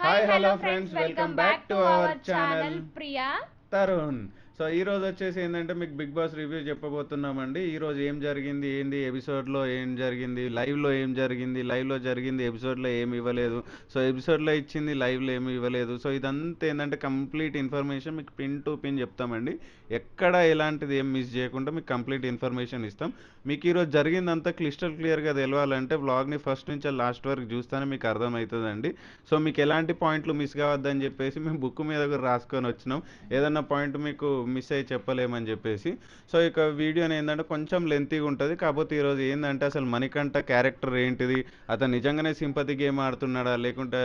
Hi hello friends, friends welcome welcome back back to to our our channel channel Priya. Tarun. So ఈ రోజు వచ్చేసి ఏంటంటే మీకు big boss review చెప్పబోతున్నామండి. ఈ రోజు ఏం జరిగింది, ఏంది ఎపిసోడ్లో ఏం జరిగింది, లైవ్లో ఏం జరిగింది, లైవ్లో జరిగింది ఎపిసోడ్లో ఏమి ఇవ్వలేదు, సో ఎపిసోడ్లో ఇచ్చింది లైవ్లో ఏమి ఇవ్వలేదు. సో ఇదంతా ఏంటంటే కంప్లీట్ ఇన్ఫర్మేషన్ మీకు పిన్ టు పిన్ చెప్తామండి. ఎక్కడ ఎలాంటిది ఏం మిస్ చేయకుండా మీకు కంప్లీట్ ఇన్ఫర్మేషన్ ఇస్తాం. మీకు ఈరోజు జరిగిందంతా క్లియర్గా తెలవాలంటే వ్లాగ్ని ఫస్ట్ నుంచి లాస్ట్ వరకు చూస్తేనే మీకు అర్థమవుతుందండి. సో మీకు ఎలాంటి పాయింట్లు మిస్ కావద్దని చెప్పేసి మేము బుక్ మీద కూడా రాసుకొని వచ్చినాం. ఏదన్నా పాయింట్ మీకు మిస్ అయ్యి చెప్పలేమని చెప్పేసి. సో ఇక వీడియోని ఏంటంటే కొంచెం లెంతీగా ఉంటుంది. కాకపోతే ఈరోజు ఏంటంటే అసలు మణికంఠ క్యారెక్టర్ ఏంటిది, అతను నిజంగానే సింపతి గేమ్ ఆడుతున్నాడా, లేకుంటే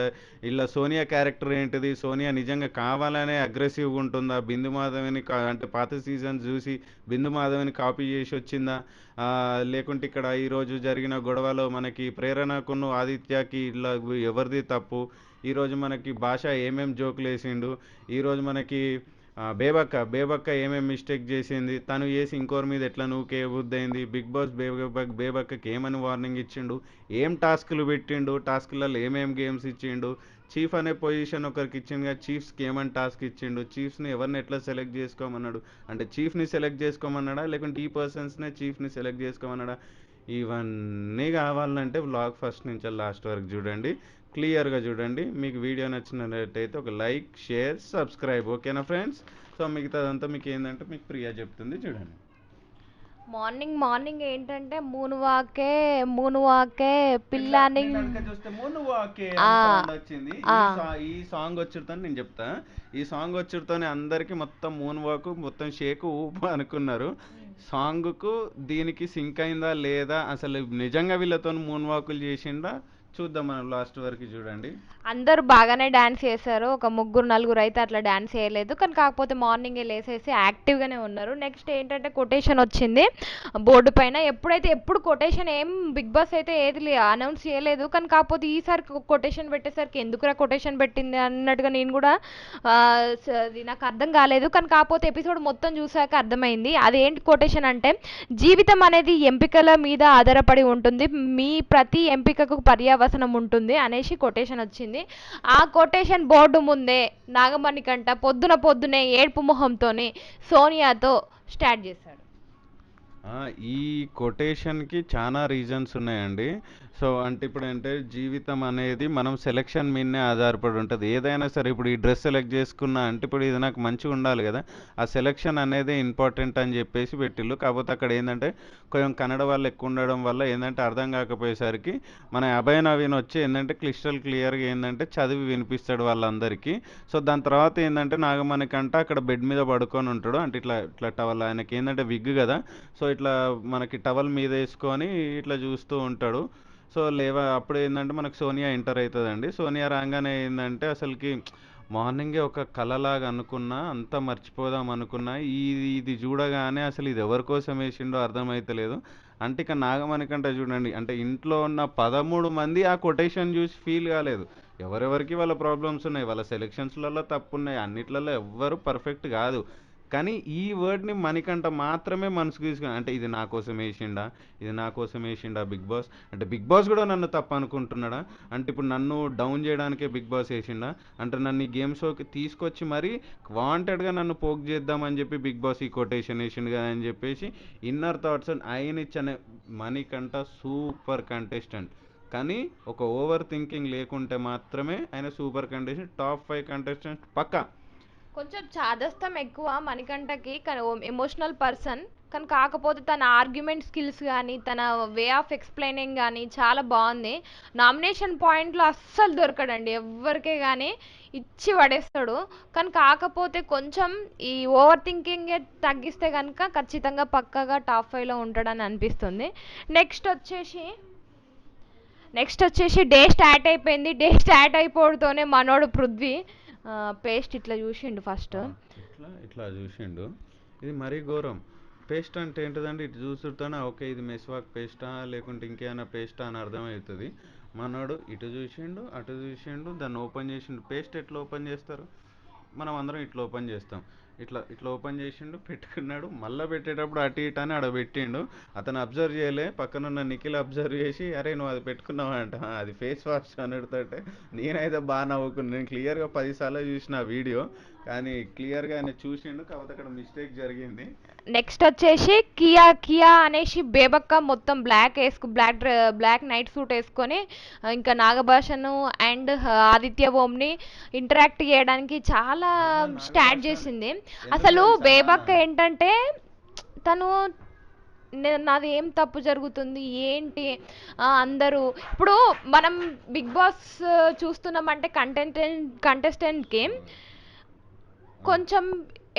ఇలా సోనియా క్యారెక్టర్ ఏంటిది, సోనియా నిజంగా కావాలనే అగ్రెసివ్గా ఉంటుందా, బిందు మాధవిని అంటే పాత సీజన్ చూసి బిందు మాధవిని కాపీ చేసి వచ్చిందా, లేకుంటే ఇక్కడ ఈరోజు జరిగిన గొడవలో మనకి ప్రేరణకును ఆదిత్యకి ఇలా ఎవరిది తప్పు, ఈరోజు మనకి భాష ఏమేం జోకులు వేసిండు, ఈరోజు మనకి బేబక్క ఏమేమి మిస్టేక్ చేసింది, తను చేసి ఇంకోరి మీద ఎట్లా నూకే బుద్ధైంది, బిగ్ బాస్ బేబక్కకి ఏమని వార్నింగ్ ఇచ్చిండు, ఏం టాస్క్లు పెట్టిండు, టాస్క్లలో ఏమేం గేమ్స్ ఇచ్చిండు, చీఫ్ అనే పొజిషన్ ఒకరికి ఇచ్చిండు కదా, చీఫ్స్కి ఏమని టాస్క్ ఇచ్చిండు, చీఫ్స్ని ఎవరిని ఎట్లా సెలెక్ట్ చేసుకోమన్నాడు, అంటే చీఫ్ని సెలెక్ట్ చేసుకోమన్నాడా లేకుంటే ఈ పర్సన్స్నే చీఫ్ని సెలెక్ట్ చేసుకోమన్నాడా. ఇవన్నీ కావాలంటే వ్లాగ్ ఫస్ట్ నుంచి లాస్ట్ వరకు చూడండి, క్లియర్గా చూడండి. మీకు వీడియో నచ్చినట్లయితే ఒక లైక్, షేర్, సబ్స్క్రైబ్. ఓకేనా ఫ్రెండ్స్? సో మిగతాదంతా మీకు ఏంటంటే మీకు ప్రియా చెప్తుంది చూడండి. మార్నింగ్ ఏంటంటే మూనువాకే పిల్లాని చూస్తే మునువాకే ఆ సౌండ్ వచ్చింది. ఆ ఈ సాంగ్ వచ్చుడుతో నేను చెప్తా, ఈ సాంగ్ వచ్చుడుతోనే అందరికి మొత్తం మూన్ వాక్ మొత్తం షేక్ ఊపు అనుకున్నారు. సాంగ్కు దీనికి సింక్ అయిందా లేదా, అసలు నిజంగా వీళ్ళతో మూన్ వాకులు చేసిండా చూద్దాం. మనం లాస్ట్ వరకు చూడండి. అందరూ బాగానే డాన్స్ చేశారు. ఒక ముగ్గురు నలుగురు అయితే అట్లా డాన్స్ చేయలేదు, కానీ కాకపోతే మార్నింగే లేసేసి యాక్టివ్గానే ఉన్నారు. నెక్స్ట్ ఏంటంటే కొటేషన్ వచ్చింది బోర్డు పైన. ఎప్పుడు కొటేషన్ ఏం బిగ్ బాస్ అయితే ఏది అనౌన్స్ చేయలేదు, కానీ కాకపోతే ఈసారి కొటేషన్ పెట్టేసరికి ఎందుకురా కొటేషన్ పెట్టింది అన్నట్టుగా నేను కూడా ఆ, అది నాకు అర్థం కాలేదు, కానీ కాకపోతే ఎపిసోడ్ మొత్తం చూసాక అర్థమైంది. అదేంటి కొటేషన్ అంటే, జీవితం అనేది ఎంపికల మీద ఆధారపడి ఉంటుంది, మీ ప్రతి ఎంపికకు పర్యావసనం ఉంటుంది అనేసి కొటేషన్ వచ్చింది. ఆ కొటేషన్ బోర్డు ముందే నాగమణికంట పొద్దునే ఏడుపు మొహంతోని సోనియాతో స్టార్ట్ చేశాడు. ఆ, ఈ కొటేషన్కి చాలా రీజన్స్ ఉన్నాయండి. సో అంటే ఇప్పుడు అంటే జీవితం అనేది మనం సెలెక్షన్ మీదనే ఆధారపడి ఉంటుంది. ఏదైనా సరే ఇప్పుడు ఈ డ్రెస్ సెలెక్ట్ చేసుకున్నా అంటే ఇప్పుడు ఇది నాకు మంచిగా ఉండాలి కదా, ఆ సెలెక్షన్ అనేది ఇంపార్టెంట్ అని చెప్పేసి పెట్టిళ్ళు. కాకపోతే అక్కడ ఏంటంటే కొంచెం కన్నడ వాళ్ళు ఎక్కువ ఉండడం వల్ల ఏంటంటే అర్థం కాకపోయేసరికి మన అభయ నవీన్ వచ్చి ఏంటంటే క్లియర్గా ఏంటంటే చదివి వినిపిస్తాడు వాళ్ళందరికీ. సో దాని తర్వాత ఏంటంటే నాగమణికంట అక్కడ బెడ్ మీద పడుకొని ఉంటాడు, అంటే ఇట్లా ఇట్లా టవల్ ఆయనకి ఏంటంటే విగ్ కదా, సో ఇట్లా మనకి టవల్ మీద వేసుకొని ఇట్లా చూస్తూ ఉంటాడు. సో అప్పుడు ఏంటంటే మనకు సోనియా ఎంటర్ అవుతుందండి. సోనియా రాగానే ఏంటంటే అసలుకి మార్నింగే ఒక కలలాగా అనుకున్నా, అంతా మర్చిపోదాం అనుకున్నా, ఇది చూడగానే అసలు ఇది ఎవరి కోసం వేసిండో అర్థమైతలేదు. అంటే ఇక నాగమణికంటే చూడండి, అంటే ఇంట్లో ఉన్న 13 మంది ఆ కొటేషన్ చూసి ఫీల్ కాలేదు. ఎవరెవరికి వాళ్ళ ప్రాబ్లమ్స్ ఉన్నాయి, వాళ్ళ సెలెక్షన్స్లలో తప్పు ఉన్నాయి, అన్నిట్లలో ఎవ్వరు పర్ఫెక్ట్ కాదు. కానీ ఈ వర్డ్ని మణికంఠ మాత్రమే మనసుకు తీసుకుని, అంటే ఇది నా కోసం వేసిండా బిగ్ బాస్, అంటే బిగ్ బాస్ కూడా నన్ను తప్పు అనుకుంటున్నాడా, అంటే ఇప్పుడు నన్ను డౌన్ చేయడానికే బిగ్ బాస్ వేసిండా, అంటే నన్ను ఈ గేమ్ షోకి తీసుకొచ్చి మరీ వాంటెడ్గా నన్ను పోక్ చేద్దామని చెప్పి బిగ్ బాస్ ఈ కొటేషన్ వేసిండు కదా అని చెప్పేసి ఇన్నర్ థాట్స్ ఆయన ఇచ్చనే. మణికంఠ సూపర్ కంటెస్టెంట్, కానీ ఒక ఓవర్ థింకింగ్ లేకుంటే మాత్రమే ఆయన సూపర్ కంటెస్టెంట్, టాప్ 5 కంటెస్టెంట్ పక్కా. కొంచెం చాదస్తం ఎక్కువ మణికంఠకి, కానీ ఎమోషనల్ పర్సన్, కానీ కాకపోతే తన ఆర్గ్యుమెంట్ స్కిల్స్ కానీ తన వే ఆఫ్ ఎక్స్ప్లెయినింగ్ కానీ చాలా బాగుంది. నామినేషన్ పాయింట్లో అస్సలు దొరకడండి ఎవ్వరికే కానీ, ఇచ్చి పడేస్తాడు. కానీ కాకపోతే కొంచెం ఈ ఓవర్ థింకింగ్ తగ్గిస్తే కనుక ఖచ్చితంగా పక్కగా టాప్ 5లో ఉంటాడని అనిపిస్తుంది. నెక్స్ట్ వచ్చేసి డే స్టార్ట్ అయిపోయింది. డే స్టార్ట్ అయిపోవడంతోనే మనోడు పృథ్వీ పేస్ట్ ఇట్లా చూసిండు ఫస్ట్. ఇట్లా ఇట్లా చూసిండు, ఇది మరీ ఘోరం. పేస్ట్ అంటే ఏంటిదంటే ఇటు చూస్తుంటానే ఓకే ఇది మెస్వాక్ పేస్టా లేకుంటే ఇంకేమైనా పేస్టా అని అర్థమవుతుంది. మనోడు ఇటు చూసిండు అటు చూసిండు, దాన్ని ఓపెన్ చేసిండు. పేస్ట్ ఎట్లా ఓపెన్ చేస్తారు, మనం అందరం ఇట్లా ఓపెన్ చేస్తాం. ఇట్లా ఇట్లా ఓపెన్ చేసిండు, పెట్టుకున్నాడు, మళ్ళీ పెట్టేటప్పుడు అటు ఇటు అని ఆడ పెట్టిండు. అతను అబ్జర్వ్ చేయలే, పక్కనున్న నిఖిల్ అబ్జర్వ్ చేసి అరే నువ్వు అది పెట్టుకున్నావా అంట. "ఆ, అది ఫేస్ వాష్" అనుడుతుంటే నేనైతే బాగా నవ్వుకున్నాను. నేను క్లియర్గా 10 సార్లు చూసిన ఆ వీడియో, కానీ క్లియర్గా ఆయన చూసిండు, కాకపోతే అక్కడ మిస్టేక్ జరిగింది. నెక్స్ట్ వచ్చేసి కియా కియా అనేసి బేబక్క మొత్తం బ్లాక్ నైట్ సూట్ వేసుకొని ఇంకా నాగభాషను అండ్ ఆదిత్య ఓంని ఇంటరాక్ట్ చేయడానికి చాలా స్టార్ట్ నాగభాష చేసింది. ఎందుకు అసలు తెలుసా? బేబక్క ఏంటంటే తను నాది ఏం తప్పు జరుగుతుంది ఏంటి, అందరూ ఇప్పుడు మనం బిగ్ బాస్ చూస్తున్నామంటే కంటెస్టెంట్కి కొంచెం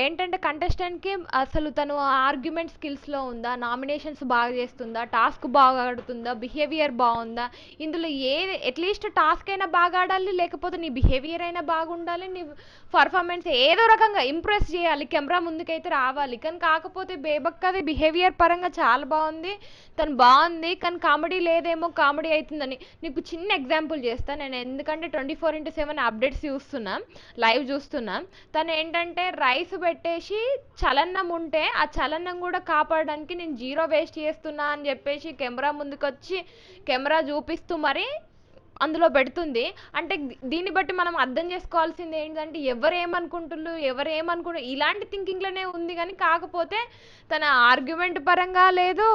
ఏంటంటే కంటెస్టెంట్కి అసలు తను ఆర్గ్యుమెంట్ స్కిల్స్లో ఉందా, నామినేషన్స్ బాగా చేస్తుందా, టాస్క్ బాగా ఆడుతుందా, బిహేవియర్ బాగుందా, ఇందులో అట్లీస్ట్ టాస్క్ అయినా బాగా ఆడాలి, లేకపోతే నీ బిహేవియర్ అయినా బాగుండాలి, నీ పర్ఫార్మెన్స్ ఏదో రకంగా ఇంప్రెస్ చేయాలి, కెమెరా ముందుకైతే రావాలి. కానీ కాకపోతే బేబక్కది బిహేవియర్ పరంగా చాలా బాగుంది, తను బాగుంది, కానీ కామెడీ లేదేమో, కామెడీ అవుతుందని. నీకు చిన్న ఎగ్జాంపుల్ చేస్తాను నేను, ఎందుకంటే 24/7 అప్డేట్స్ చూస్తున్నా, లైవ్ చూస్తున్నా. తను ఏంటంటే రైస్ పెట్టేసి చలన్నం ఉంటే ఆ చలన్నం కూడా కాపాడడానికి నేను జీరో వేస్ట్ చేస్తున్నా అని చెప్పేసి కెమెరా ముందుకొచ్చి కెమెరా చూపిస్తూ మరి అందులో పెడుతుంది. అంటే దీన్ని బట్టి మనం అర్థం చేసుకోవాల్సింది ఏంటంటే ఎవరేమనుకుంటున్నారు ఇలాంటి థింకింగ్లోనే ఉంది. కానీ కాకపోతే తన ఆర్గ్యుమెంట్ పరంగా లేదు,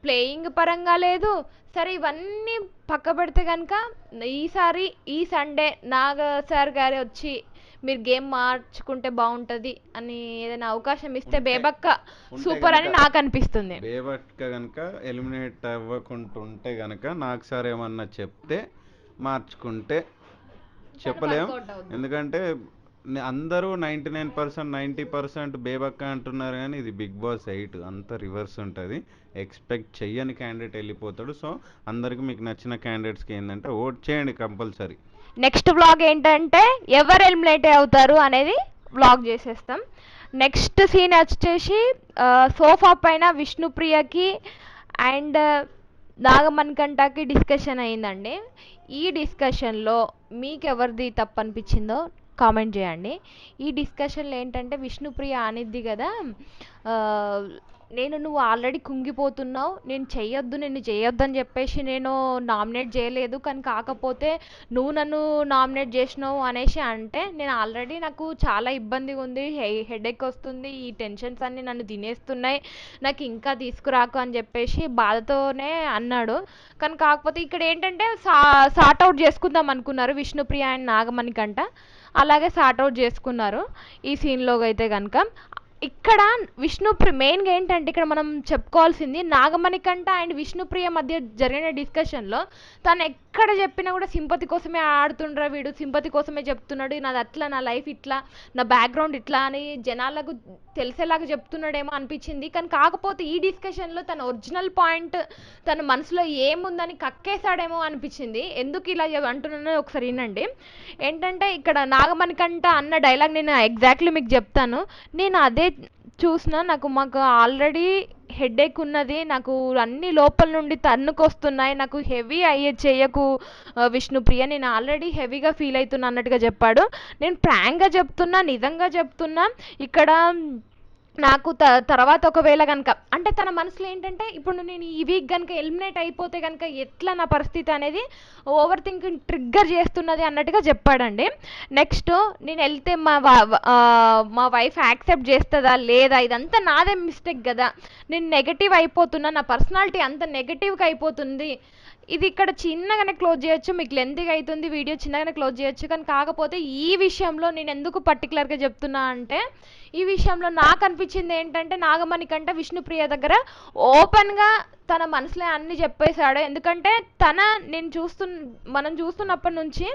ప్లేయింగ్ పరంగా లేదు. సరే ఇవన్నీ పక్క పెడితే కనుక ఈ సండే నాగ సార్ గారు వచ్చి మీరు గేమ్ మార్చుకుంటే బాగుంటుంది అని ఏదైనా అవకాశం ఇస్తే ఉంటే బేబక్క ఉంటే సూపర్ అని గనక నాకు అనిపిస్తుంది. బేబక్క గనక ఎలిమినేట్ అవ్వకుంటుంటే గనక నాకు సార్ ఏమన్నా చెప్తే మార్చుకుంటే చెప్పలేం. వర్కౌట్ అవుద్ది. ఎందుకంటే అందరూ 99% 90% బేబక్క అంటున్నారు, కానీ ఇది బిగ్ బాస్ 8 అంత రివర్స్ ఉంటుంది. ఎక్స్పెక్ట్ చెయ్యని క్యాండిడేట్ వెళ్ళిపోతాడు. సో అందరికి మీకు నచ్చిన క్యాండిడేట్స్కి ఏంటంటే ఓట్ చేయండి కంపల్సరీ. నెక్స్ట్ వ్లాగ్ ఏంటంటే ఎవరు ఎలిమినేట్ అవుతారు అనేది వ్లాగ్ చేసేస్తాం. నెక్స్ట్ సీన్ వచ్చేసి సోఫా పైన విష్ణుప్రియకి అండ్ నాగమణికంఠకి డిస్కషన్ అయిందండి. ఈ డిస్కషన్లో మీకు ఎవరిది తప్పు అనిపించిందో కామెంట్ చేయండి. ఈ డిస్కషన్లో ఏంటంటే విష్ణుప్రియ అనిద్ది కదా, ఆ, నువ్వు ఆల్రెడీ కుంగిపోతున్నావు, నిన్ను చేయొద్దు అని చెప్పేసి నేను నామినేట్ చేయలేదు, కానీ కాకపోతే నువ్వు నన్ను నామినేట్ చేసినావు అనేసి అంటే నేను ఆల్రెడీ నాకు చాలా ఇబ్బందిగా ఉంది, హెడేక్ వస్తుంది, ఈ టెన్షన్స్ అన్నీ నన్ను తినేస్తున్నాయి, నాకు ఇంకా తీసుకురాకు అని చెప్పేసి బాధతోనే అన్నాడు. కానీ కాకపోతే ఇక్కడ ఏంటంటే సార్ట్ అవుట్ చేసుకుందాం అనుకున్నారు విష్ణుప్రియ అండ్ నాగమణికంట, అలాగే సార్ట్ అవుట్ చేసుకున్నారు ఈ సీన్లో అయితే కనుక. ఇక్కడ మెయిన్గా ఏంటంటే ఇక్కడ మనం చెప్పుకోవాల్సింది నాగమణికంఠ అండ్ విష్ణుప్రియ మధ్య జరిగిన డిస్కషన్లో తను ఎక్కడ చెప్పినా కూడా సింపతి కోసమే ఆడుతుండ్రా వీడు, సింపతి కోసమే చెప్తున్నాడు, నాది అట్లా, నా లైఫ్ ఇట్లా, నా బ్యాక్గ్రౌండ్ ఇట్లా అని జనాలకు తెలిసేలాగా చెప్తున్నాడేమో అనిపించింది. కానీ కాకపోతే ఈ డిస్కషన్లో తన ఒరిజినల్ పాయింట్ తన మనసులో ఏముందని కక్కేశాడేమో అనిపించింది. ఎందుకు ఇలా అంటున్నానో ఒకసారి వినండి. ఏంటంటే ఇక్కడ నాగమణికంఠ అన్న డైలాగ్ నేను ఎగ్జాక్ట్లీ మీకు చెప్తాను. నేను అదే చూసిన, మాకు ఆల్రెడీ హెడేక్ ఉన్నది, నాకు అన్ని లోపల నుండి తన్నుకొస్తున్నాయి, నాకు హెవీ అయ్యే చెయ్యకు విష్ణుప్రియ, నేను ఆల్రెడీ హెవీగా ఫీల్ అవుతున్నా అన్నట్టుగా చెప్పాడు. నేను ప్రాంక్గా చెప్తున్నా, నిజంగా చెప్తున్నా. ఇక్కడ నాకు తర్వాత ఒకవేళ కనుక అంటే తన మనసులో ఏంటంటే ఇప్పుడు నేను ఈ వీక్ కనుక ఎలిమినేట్ అయిపోతే కనుక ఎట్లా నా పరిస్థితి అనేది ఓవర్ థింకింగ్ ట్రిగ్గర్ చేస్తున్నది అన్నట్టుగా చెప్పాడండి. నెక్స్ట్ నేను వెళ్తే మా వైఫ్ యాక్సెప్ట్ చేస్తుందా లేదా, ఇదంతా నాదే మిస్టేక్ కదా, నేను నెగటివ్ అయిపోతున్నా, నా పర్సనాలిటీ అంత నెగటివ్గా అయిపోతుంది, ఇది ఇక్కడ చిన్నగానే క్లోజ్ చేయొచ్చు, మీకు లెంతీగా అవుతుంది వీడియో, చిన్నగానే క్లోజ్ చేయొచ్చు. కానీ కాకపోతే ఈ విషయంలో నేను ఎందుకు పర్టికులర్గా చెప్తున్నా అంటే ఈ విషయంలో నాకు అనిపించింది ఏంటంటే నాగమణికంఠ విష్ణుప్రియ దగ్గర ఓపెన్గా తన మనసులో అన్ని చెప్పేశాడు. ఎందుకంటే మనం చూస్తున్నప్పటి నుంచి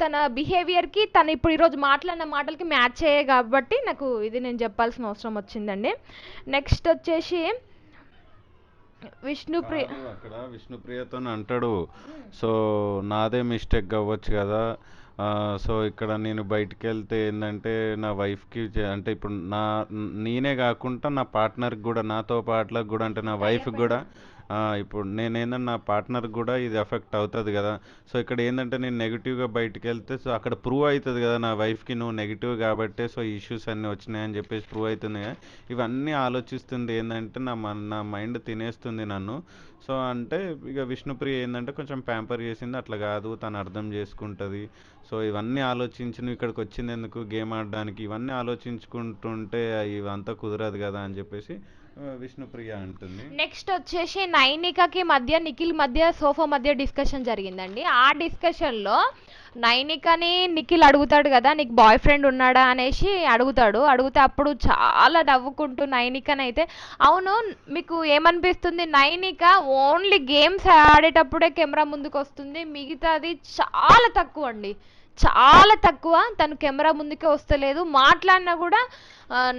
తన బిహేవియర్కి తను ఇప్పుడు ఈరోజు మాట్లాడిన మాటలకి మ్యాచ్ అయ్యాయి కాబట్టి నాకు ఇది నేను చెప్పాల్సిన అవసరం వచ్చిందండి. నెక్స్ట్ వచ్చేసి అక్కడ విష్ణుప్రియతో అంటాడు, సో నాదే మిస్టేక్ అవ్వచ్చు కదా, సో ఇక్కడ నేను బయటికి వెళ్తే ఏంటంటే నా వైఫ్కి అంటే ఇప్పుడు నేనే కాకుండా నా పార్ట్నర్కి కూడా, నాతో పాటలకు కూడా అంటే నా వైఫ్కి కూడా ఇప్పుడు నేనేందంటే నా పార్ట్నర్కి కూడా ఇది ఎఫెక్ట్ అవుతుంది కదా. సో ఇక్కడ ఏంటంటే నేను నెగిటివ్గా బయటికి వెళ్తే సో అక్కడ ప్రూవ్ అవుతుంది కదా నా వైఫ్కి నువ్వు నెగిటివ్ కాబట్టే సో ఇష్యూస్ అన్నీ వచ్చినాయని చెప్పేసి ప్రూవ్ అవుతుంది కదా. ఇవన్నీ ఆలోచిస్తుంది ఏంటంటే నా మైండ్ తినేస్తుంది నన్ను. సో అంటే ఇక విష్ణుప్రియ ఏంటంటే కొంచెం ప్యాంపర్ చేసింది, అట్లా కాదు తను అర్థం చేసుకుంటుంది. సో ఇవన్నీ ఆలోచించి నువ్వు ఇక్కడికి వచ్చింది ఎందుకు గేమ్ ఆడడానికి, ఇవన్నీ ఆలోచించుకుంటుంటే ఇవంతా కుదరదు కదా అని చెప్పేసి విష్ణుప్రియ అంటుంది. నెక్స్ట్ వచ్చేసి నైనికకి మధ్య నిఖిల్ మధ్య సోఫా మధ్య డిస్కషన్ జరిగిందండి. ఆ డిస్కషన్లో నైనికని నిఖిల్ అడుగుతాడు కదా నీకు బాయ్ ఫ్రెండ్ ఉన్నాడా అనేసి అడిగితే అప్పుడు చాలా నవ్వుకుంటూ నైనికనైతే అవును మీకు ఏమనిపిస్తుంది, నైనిక ఓన్లీ గేమ్స్ ఆడేటప్పుడే కెమెరా ముందుకు వస్తుంది, మిగతాది చాలా తక్కువ అండి, చాలా తక్కువ. తను కెమెరా ముందుకే వస్తలేదు, మాట్లాడినా కూడా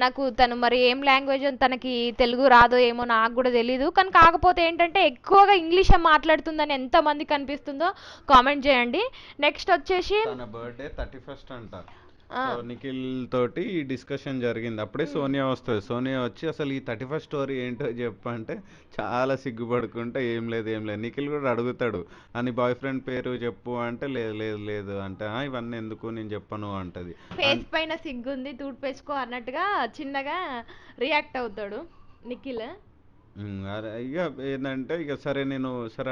నాకు తను మరి ఏం లాంగ్వేజ్ తనకి తెలుగు రాదో ఏమో నాకు కూడా తెలీదు, కానీ కాకపోతే ఏంటంటే ఎక్కువగా ఇంగ్లీషే మాట్లాడుతుందని ఎంతమందికి అనిపిస్తుందో కామెంట్ చేయండి. నెక్స్ట్ వచ్చేసి తన బర్త్డే 31st అంట. సో నిఖిల్ తోటి ఈ డిస్కషన్ జరిగింది. అప్పుడే సోనియా వస్తుంది. సోనియా వచ్చి అసలు ఈ 31st స్టోరీ ఏంటో చెప్పు అంటే చాలా సిగ్గుపడుకుంటే ఏం లేదు నిఖిల్ కూడా అడుగుతాడు అని బాయ్ ఫ్రెండ్ పేరు చెప్పు అంటే లేదు లేదు లేదు అంటే ఇవన్నీ ఎందుకు నేను చెప్పను అంటది. ఫేస్ పైన సిగ్గుంది తూట్ పేసుకో అన్నట్టుగా చిన్నగా రియాక్ట్ అవుతాడు నిఖిల్. అరే ఇక ఏంటంటే ఇక సరే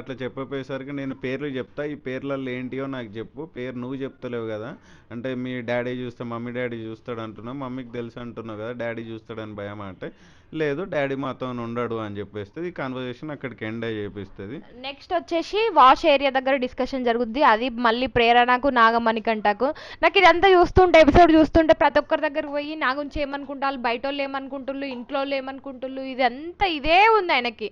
అట్లా చెప్పపోయేసరికి నేను పేర్లు చెప్తా, ఈ పేర్లలో ఏంటియో నాకు చెప్పు, పేరు నువ్వు చెప్తలేవు కదా అంటే మీ డాడీ చూస్తే మమ్మీ డాడీ చూస్తాడు అంటున్నావు, మమ్మీకి తెలుసు అంటున్నావు కదా డాడీ చూస్తాడని భయం అంటే లేదు డాడీ మాతో ఉండడు అని చెప్పేస్తుంది. ఈ కాన్వర్జేషన్ అక్కడికి ఎండ్ అయ్యి చేపిస్తుంది. నెక్స్ట్ వచ్చేసి వాష్ ఏరియా దగ్గర డిస్కషన్ జరుగుద్ది, అది మళ్ళీ ప్రేరణకు నాగమణికంటకు. నాకు ఇదంతా ఎపిసోడ్ చూస్తుంటే ప్రతి ఒక్కరి దగ్గరకు పోయి నా గురించి ఏమనుకుంటారు, బయట వాళ్ళు ఏమనుకుంటుళ్ళు, ఇంట్లో వాళ్ళు ఏమనుకుంటుళ్ళు, ఇదంతా ఇదే ఉంది ఆయనకి.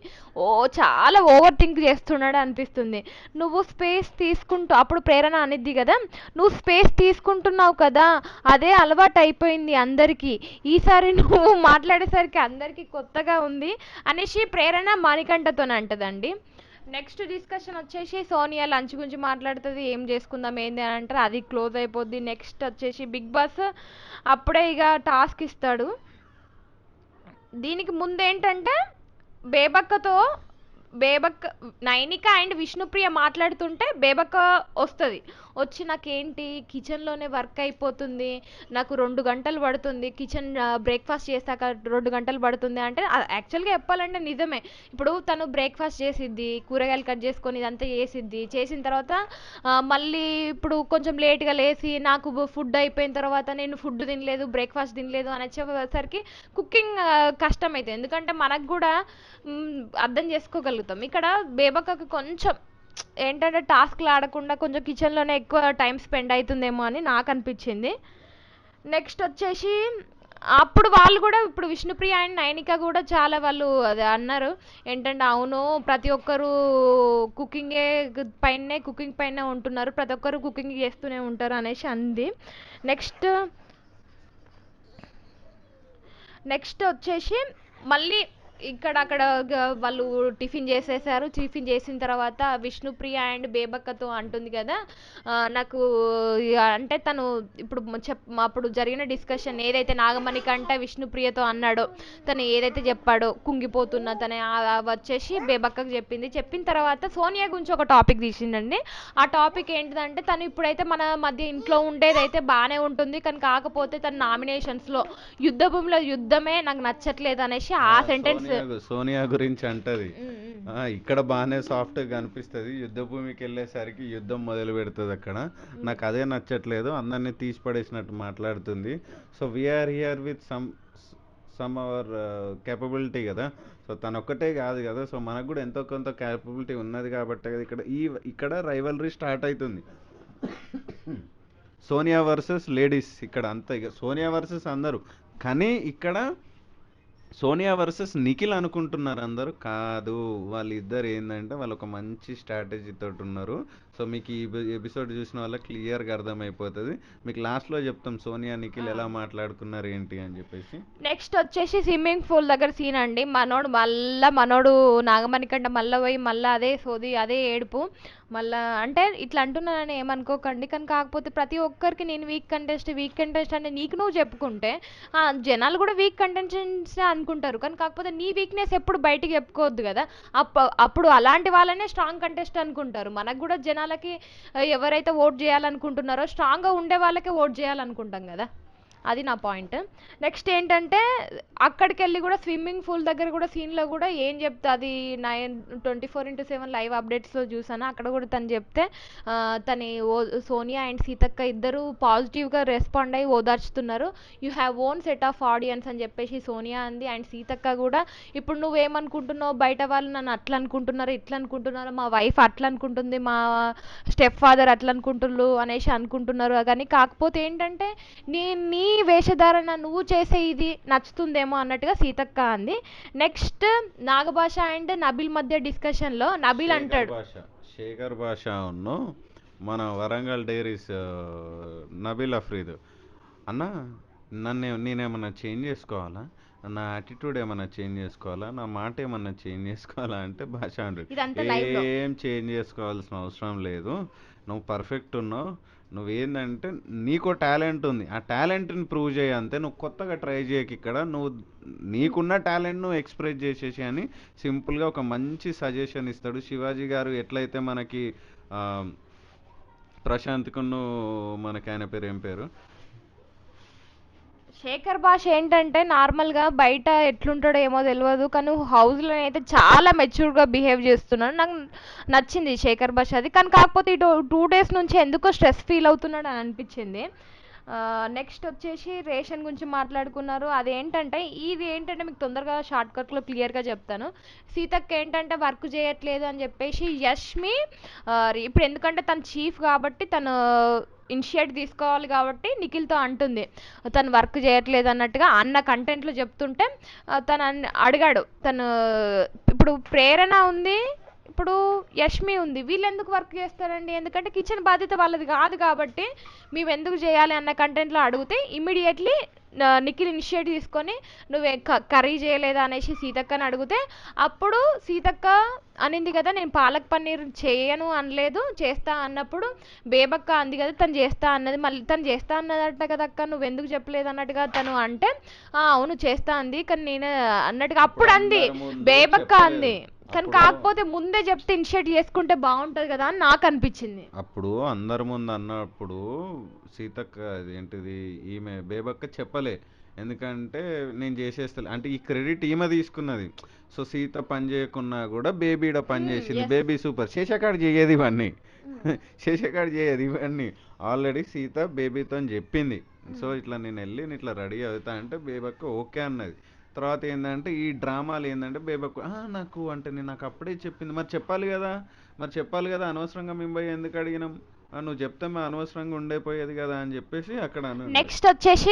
చాలా ఓవర్ థింక్ చేస్తున్నాడు అనిపిస్తుంది. నువ్వు స్పేస్ తీసుకుంటూ అప్పుడు ప్రేరణ అనిద్ది కదా నువ్వు స్పేస్ తీసుకుంటున్నావు కదా అదే అలవాటు అయిపోయింది అందరికీ, ఈసారి నువ్వు మాట్లాడేసరికి అందరికీ కొత్తగా ఉంది అనేసి ప్రేరణ మణికంఠతో అంటదండి. నెక్స్ట్ డిస్కషన్ వచ్చేసి సోనియా లంచ్ గురించి మాట్లాడుతుంది, ఏం చేసుకుందాం ఏంది అని అంటారు, అది క్లోజ్ అయిపోద్ది. నెక్స్ట్ వచ్చేసి బిగ్ బాస్ అప్పుడే ఇక టాస్క్ ఇస్తాడు. దీనికి ముందేంటంటే బేబక్క నైనిక అండ్ విష్ణుప్రియ మాట్లాడుతుంటే బేబక్క వస్తుంది, వచ్చి నాకేంటి కిచెన్లోనే వర్క్ అయిపోతుంది, నాకు 2 గంటలు పడుతుంది కిచెన్ బ్రేక్ఫాస్ట్ చేశాక 2 గంటలు పడుతుంది అంటే యాక్చువల్గా చెప్పాలంటే నిజమే. ఇప్పుడు తను బ్రేక్ఫాస్ట్ చేసిద్ది, కూరగాయలు కట్ చేసుకొని ఇదంతా చేసిన తర్వాత మళ్ళీ ఇప్పుడు కొంచెం లేట్గా లేచి నాకు ఫుడ్ అయిపోయిన తర్వాత నేను ఫుడ్ తినలేదు బ్రేక్ఫాస్ట్ తినలేదు అని వచ్చేసరికి కుకింగ్ కష్టం అవుతుంది, ఎందుకంటే మనకు కూడా అర్థం చేసుకోగలుగుతాం. ఇక్కడ బేబక్కకి కొంచెం ఏంటంటే టాస్క్లు ఆడకుండా కొంచెం కిచెన్లోనే ఎక్కువ టైం స్పెండ్ అవుతుందేమో అని నాకు అనిపించింది. నెక్స్ట్ వచ్చేసి అప్పుడు వాళ్ళు కూడా ఇప్పుడు విష్ణుప్రియ అండ్ నైనిక కూడా చాలా వాళ్ళు అది అన్నారు ఏంటంటే అవును ప్రతి ఒక్కరు కుకింగ్ పైనే ఉంటున్నారు, ప్రతి ఒక్కరు కుకింగ్ చేస్తూనే ఉంటారు అనేసి అంది. నెక్స్ట్ వచ్చేసి మళ్ళీ అక్కడ వాళ్ళు టిఫిన్ చేసేసారు, టిఫిన్ చేసిన తర్వాత విష్ణుప్రియ అండ్ బేబక్కతో అంటుంది కదా నాకు అంటే తను ఇప్పుడు అప్పుడు జరిగిన డిస్కషన్ ఏదైతే నాగమణికంట విష్ణుప్రియతో అన్నాడో తను ఏదైతే చెప్పాడో కుంగిపోతున్నా తను వచ్చేసి బేబక్కకు చెప్పిన తర్వాత సోనియా గురించి ఒక టాపిక్ తీసిందండి. ఆ టాపిక్ ఏంటిదంటే తను ఇప్పుడైతే మన మధ్య ఇంట్లో ఉండేదైతే బాగానే ఉంటుంది, కానీ కాకపోతే తన నామినేషన్స్లో యుద్ధ భూమిలో యుద్ధమే నాకు నచ్చట్లేదు అనేసి ఆ సెంటెన్స్ సోనియా గురించి అంటది. ఇక్కడ బాగానే సాఫ్ట్ గా అనిపిస్తుంది, యుద్ధ భూమికి వెళ్ళేసరికి యుద్ధం మొదలు పెడుతుంది అక్కడ, నాకు అదే నచ్చట్లేదు అందరినీ తీసి పడేసినట్టు మాట్లాడుతుంది. So we are here with some our capability కదా, సో తను ఒక్కటే కాదు కదా, సో మనకు కూడా ఎంతో కొంత క్యాపబిలిటీ ఉన్నది కాబట్టి ఇక్కడ రైవలరీ స్టార్ట్ అవుతుంది. సోనియా వర్సెస్ లేడీస్ ఇక్కడ అంతా ఇక సోనియా వర్సెస్ అందరూ, కానీ ఇక్కడ సోనియా వర్సెస్ నిఖిల్ అనుకుంటున్నారు అందరూ, కాదు వాళ్ళిద్దరు ఏంటంటే వాళ్ళు ఒక మంచి స్ట్రాటజీ తోటి ఉన్నారు. సో మీకు ఈ ఎపిసోడ్ చూసిన వల్ల క్లియర్గా అర్థమైపోతుంది. మీకు లాస్ట్లో చెప్తాం సోనియా నిఖిల్ ఎలా మాట్లాడుకున్నారు ఏంటి అని చెప్పేసి. నెక్స్ట్ వచ్చేసి స్విమ్మింగ్ పూల్ దగ్గర సీన్ అండి. మనోడు నాగమణికంట మళ్ళీ పోయి మళ్ళీ అదే సోది అదే ఏడుపు. మళ్ళా అంటే ఇట్లా అంటున్నానని ఏమనుకోకండి, కానీ కాకపోతే ప్రతి ఒక్కరికి నేను వీక్ కంటెస్ట్ అంటే నీకు నువ్వు చెప్పుకుంటే జనాలు కూడా వీక్ కంటెస్టెంట్స్ అనుకుంటారు, కానీ కాకపోతే నీ వీక్నెస్ ఎప్పుడు బయటికి చెప్పుకోవద్దు కదా. అప్పుడు అలాంటి వాళ్ళనే స్ట్రాంగ్ కంటెస్ట్ అనుకుంటారు. మనకు కూడా జనాలకి ఎవరైతే ఓట్ చేయాలనుకుంటున్నారో స్ట్రాంగ్గా ఉండే వాళ్ళకే ఓట్ చేయాలనుకుంటాం కదా. అది నా పాయింట్. నెక్స్ట్ ఏంటంటే అక్కడికి వెళ్ళి కూడా స్విమ్మింగ్ పూల్ దగ్గర కూడా సీన్లో కూడా ఏం చెప్తే అది 24/7 లైవ్ అప్డేట్స్లో చూసాను. అక్కడ కూడా తను చెప్తే తను సోనియా అండ్ సీతక్క ఇద్దరు పాజిటివ్గా రెస్పాండ్ అయ్యి ఓదార్చుతున్నారు. You have own set of audience అని చెప్పేసి సోనియా అంది. అండ్ సీతక్క కూడా ఇప్పుడు నువ్వేమనుకుంటున్నావు, బయట వాళ్ళు నన్ను అట్లా అనుకుంటున్నారు ఇట్లా అనుకుంటున్నారు, మా వైఫ్ అట్లా అనుకుంటుంది, మా స్టెప్ ఫాదర్ అట్లా అనుకుంటున్నారు అనేసి అనుకుంటున్నారు, కానీ కాకపోతే ఏంటంటే నీ వేషధారణ నువ్వు చేసే ఇది నచ్చుతుందేమో అన్నట్టుగా సీతక్క అంది. నెక్స్ట్ నాగభాష అండ్ నబిల్ మధ్య డిస్కషన్లో నబిల్ అంటాడు, శేఖర్ భాష మన వరంగల్ డైరీస్ నబిల్ అఫ్రీద్ అన్న నేనేమన్నా చేంజ్ చేసుకోవాలా, నా యాటిట్యూడ్ ఏమన్నా చేంజ్ చేసుకోవాలా, నా మాట ఏమన్నా చేంజ్ చేసుకోవాలా అంటే భాష అంటాడు ఏం చేంజ్ చేసుకోవాల్సిన అవసరం లేదు, నువ్వు పర్ఫెక్ట్ ఉన్నావు, నువ్వేందంటే నీకో టాలెంట్ ఉంది, ఆ టాలెంట్ని ప్రూవ్ చేయ అంతే, నువ్వు కొత్తగా ట్రై చేయకు, ఇక్కడ నువ్వు నీకున్న టాలెంట్ నువ్వు ఎక్స్ప్రెస్ చేసేసి అని సింపుల్గా ఒక మంచి సజెషన్ ఇస్తాడు. శివాజీ గారు ఎట్లయితే మనకి ప్రశాంత్కును మనకి ఆయన పేరు ఏం పేరు శేఖర్ భాష ఏంటంటే నార్మల్గా బయట ఎట్లుంటాడో ఏమో తెలియదు, కానీ హౌస్లో అయితే చాలా మెచ్యూర్గా బిహేవ్ చేస్తున్నాడు. నాకు నచ్చింది శేఖర్ భాష అది, కానీ కాకపోతే ఇటు 2 days నుంచి ఎందుకో స్ట్రెస్ ఫీల్ అవుతున్నాడు అని అనిపించింది. నెక్స్ట్ వచ్చేసి రేషన్ గురించి మాట్లాడుకున్నారు. అదేంటంటే ఇది ఏంటంటే మీకు తొందరగా షార్ట్కట్లో క్లియర్గా చెప్తాను. సీతక్క ఏంటంటే వర్క్ చేయట్లేదు అని చెప్పేసి యష్మి ఇప్పుడు ఎందుకంటే తను చీఫ్ కాబట్టి తను ఇనిషియేట్ తీసుకోవాలి కాబట్టి నిఖిల్తో అంటుంది తను వర్క్ చేయట్లేదు అన్నట్టుగా అన్న కంటెంట్లో చెప్తుంటే తను అడిగాడు, తను ఇప్పుడు ప్రేరణ ఉంది, ఇప్పుడు యష్మి ఉంది, వీళ్ళు ఎందుకు వర్క్ చేస్తారండి, ఎందుకంటే కిచెన్ బాధ్యత వాళ్ళది కాదు కాబట్టి మేము ఎందుకు చేయాలి అన్న కంటెంట్లో అడిగితే ఇమ్మీడియట్లీ నిఖిల్ ఇనిషియేట్ తీసుకొని నువ్వే కర్రీ చేయలేదా అనేసి సీతక్కని అడిగితే అప్పుడు సీతక్క అనింది కదా నేను పాలక్ పన్నీర్ చేయను అనలేదు, చేస్తా అన్నప్పుడు బేబక్క అంది కదా తను చేస్తా అన్నది, మళ్ళీ తను చేస్తా అన్నదట కదా అక్క నువ్వెందుకు చెప్పలేదు అన్నట్టుగా తను అంటే అవును చేస్తా అంది కానీ నేను అన్నట్టుగా అప్పుడు అంది బేబక్క అంది, కానీ కాకపోతే ముందే చెప్తే ఇనిషియేట్ చేసుకుంటే బాగుంటది కదా అని నాకు అనిపించింది. అప్పుడు అందరి ముందు అన్నప్పుడు సీతక్క ఏంటిది ఈమె బేబక్క చెప్పలే, ఎందుకంటే నేను చేసేస్తా అంటే ఈ క్రెడిట్ ఈమె తీసుకున్నది. సో సీత పని చేయకున్నా కూడా బేబీడ పని చేసింది, బేబీ సూపర్, శేషకాడు చేయదు ఇవన్నీ శేషకాడు చేయదు ఇవన్నీ ఆల్రెడీ సీత బేబీతో చెప్పింది. సో ఇట్లా నేను వెళ్ళి ఇట్లా రెడీ అవుతా అంటే బేబక్క ఓకే అన్నది. తర్వాత ఏంటంటే ఈ డ్రామాలు ఏంటంటే బేబక్కు నాకు అంటే నేను నాకు అప్పుడే చెప్పింది, మరి చెప్పాలి కదా అనవసరంగా మేము పోయి ఎందుకు అడిగినాం, నువ్వు చెప్తే మా అనవసరంగా ఉండైపోయేది కదా అని చెప్పేసి అక్కడ. నెక్స్ట్ వచ్చేసి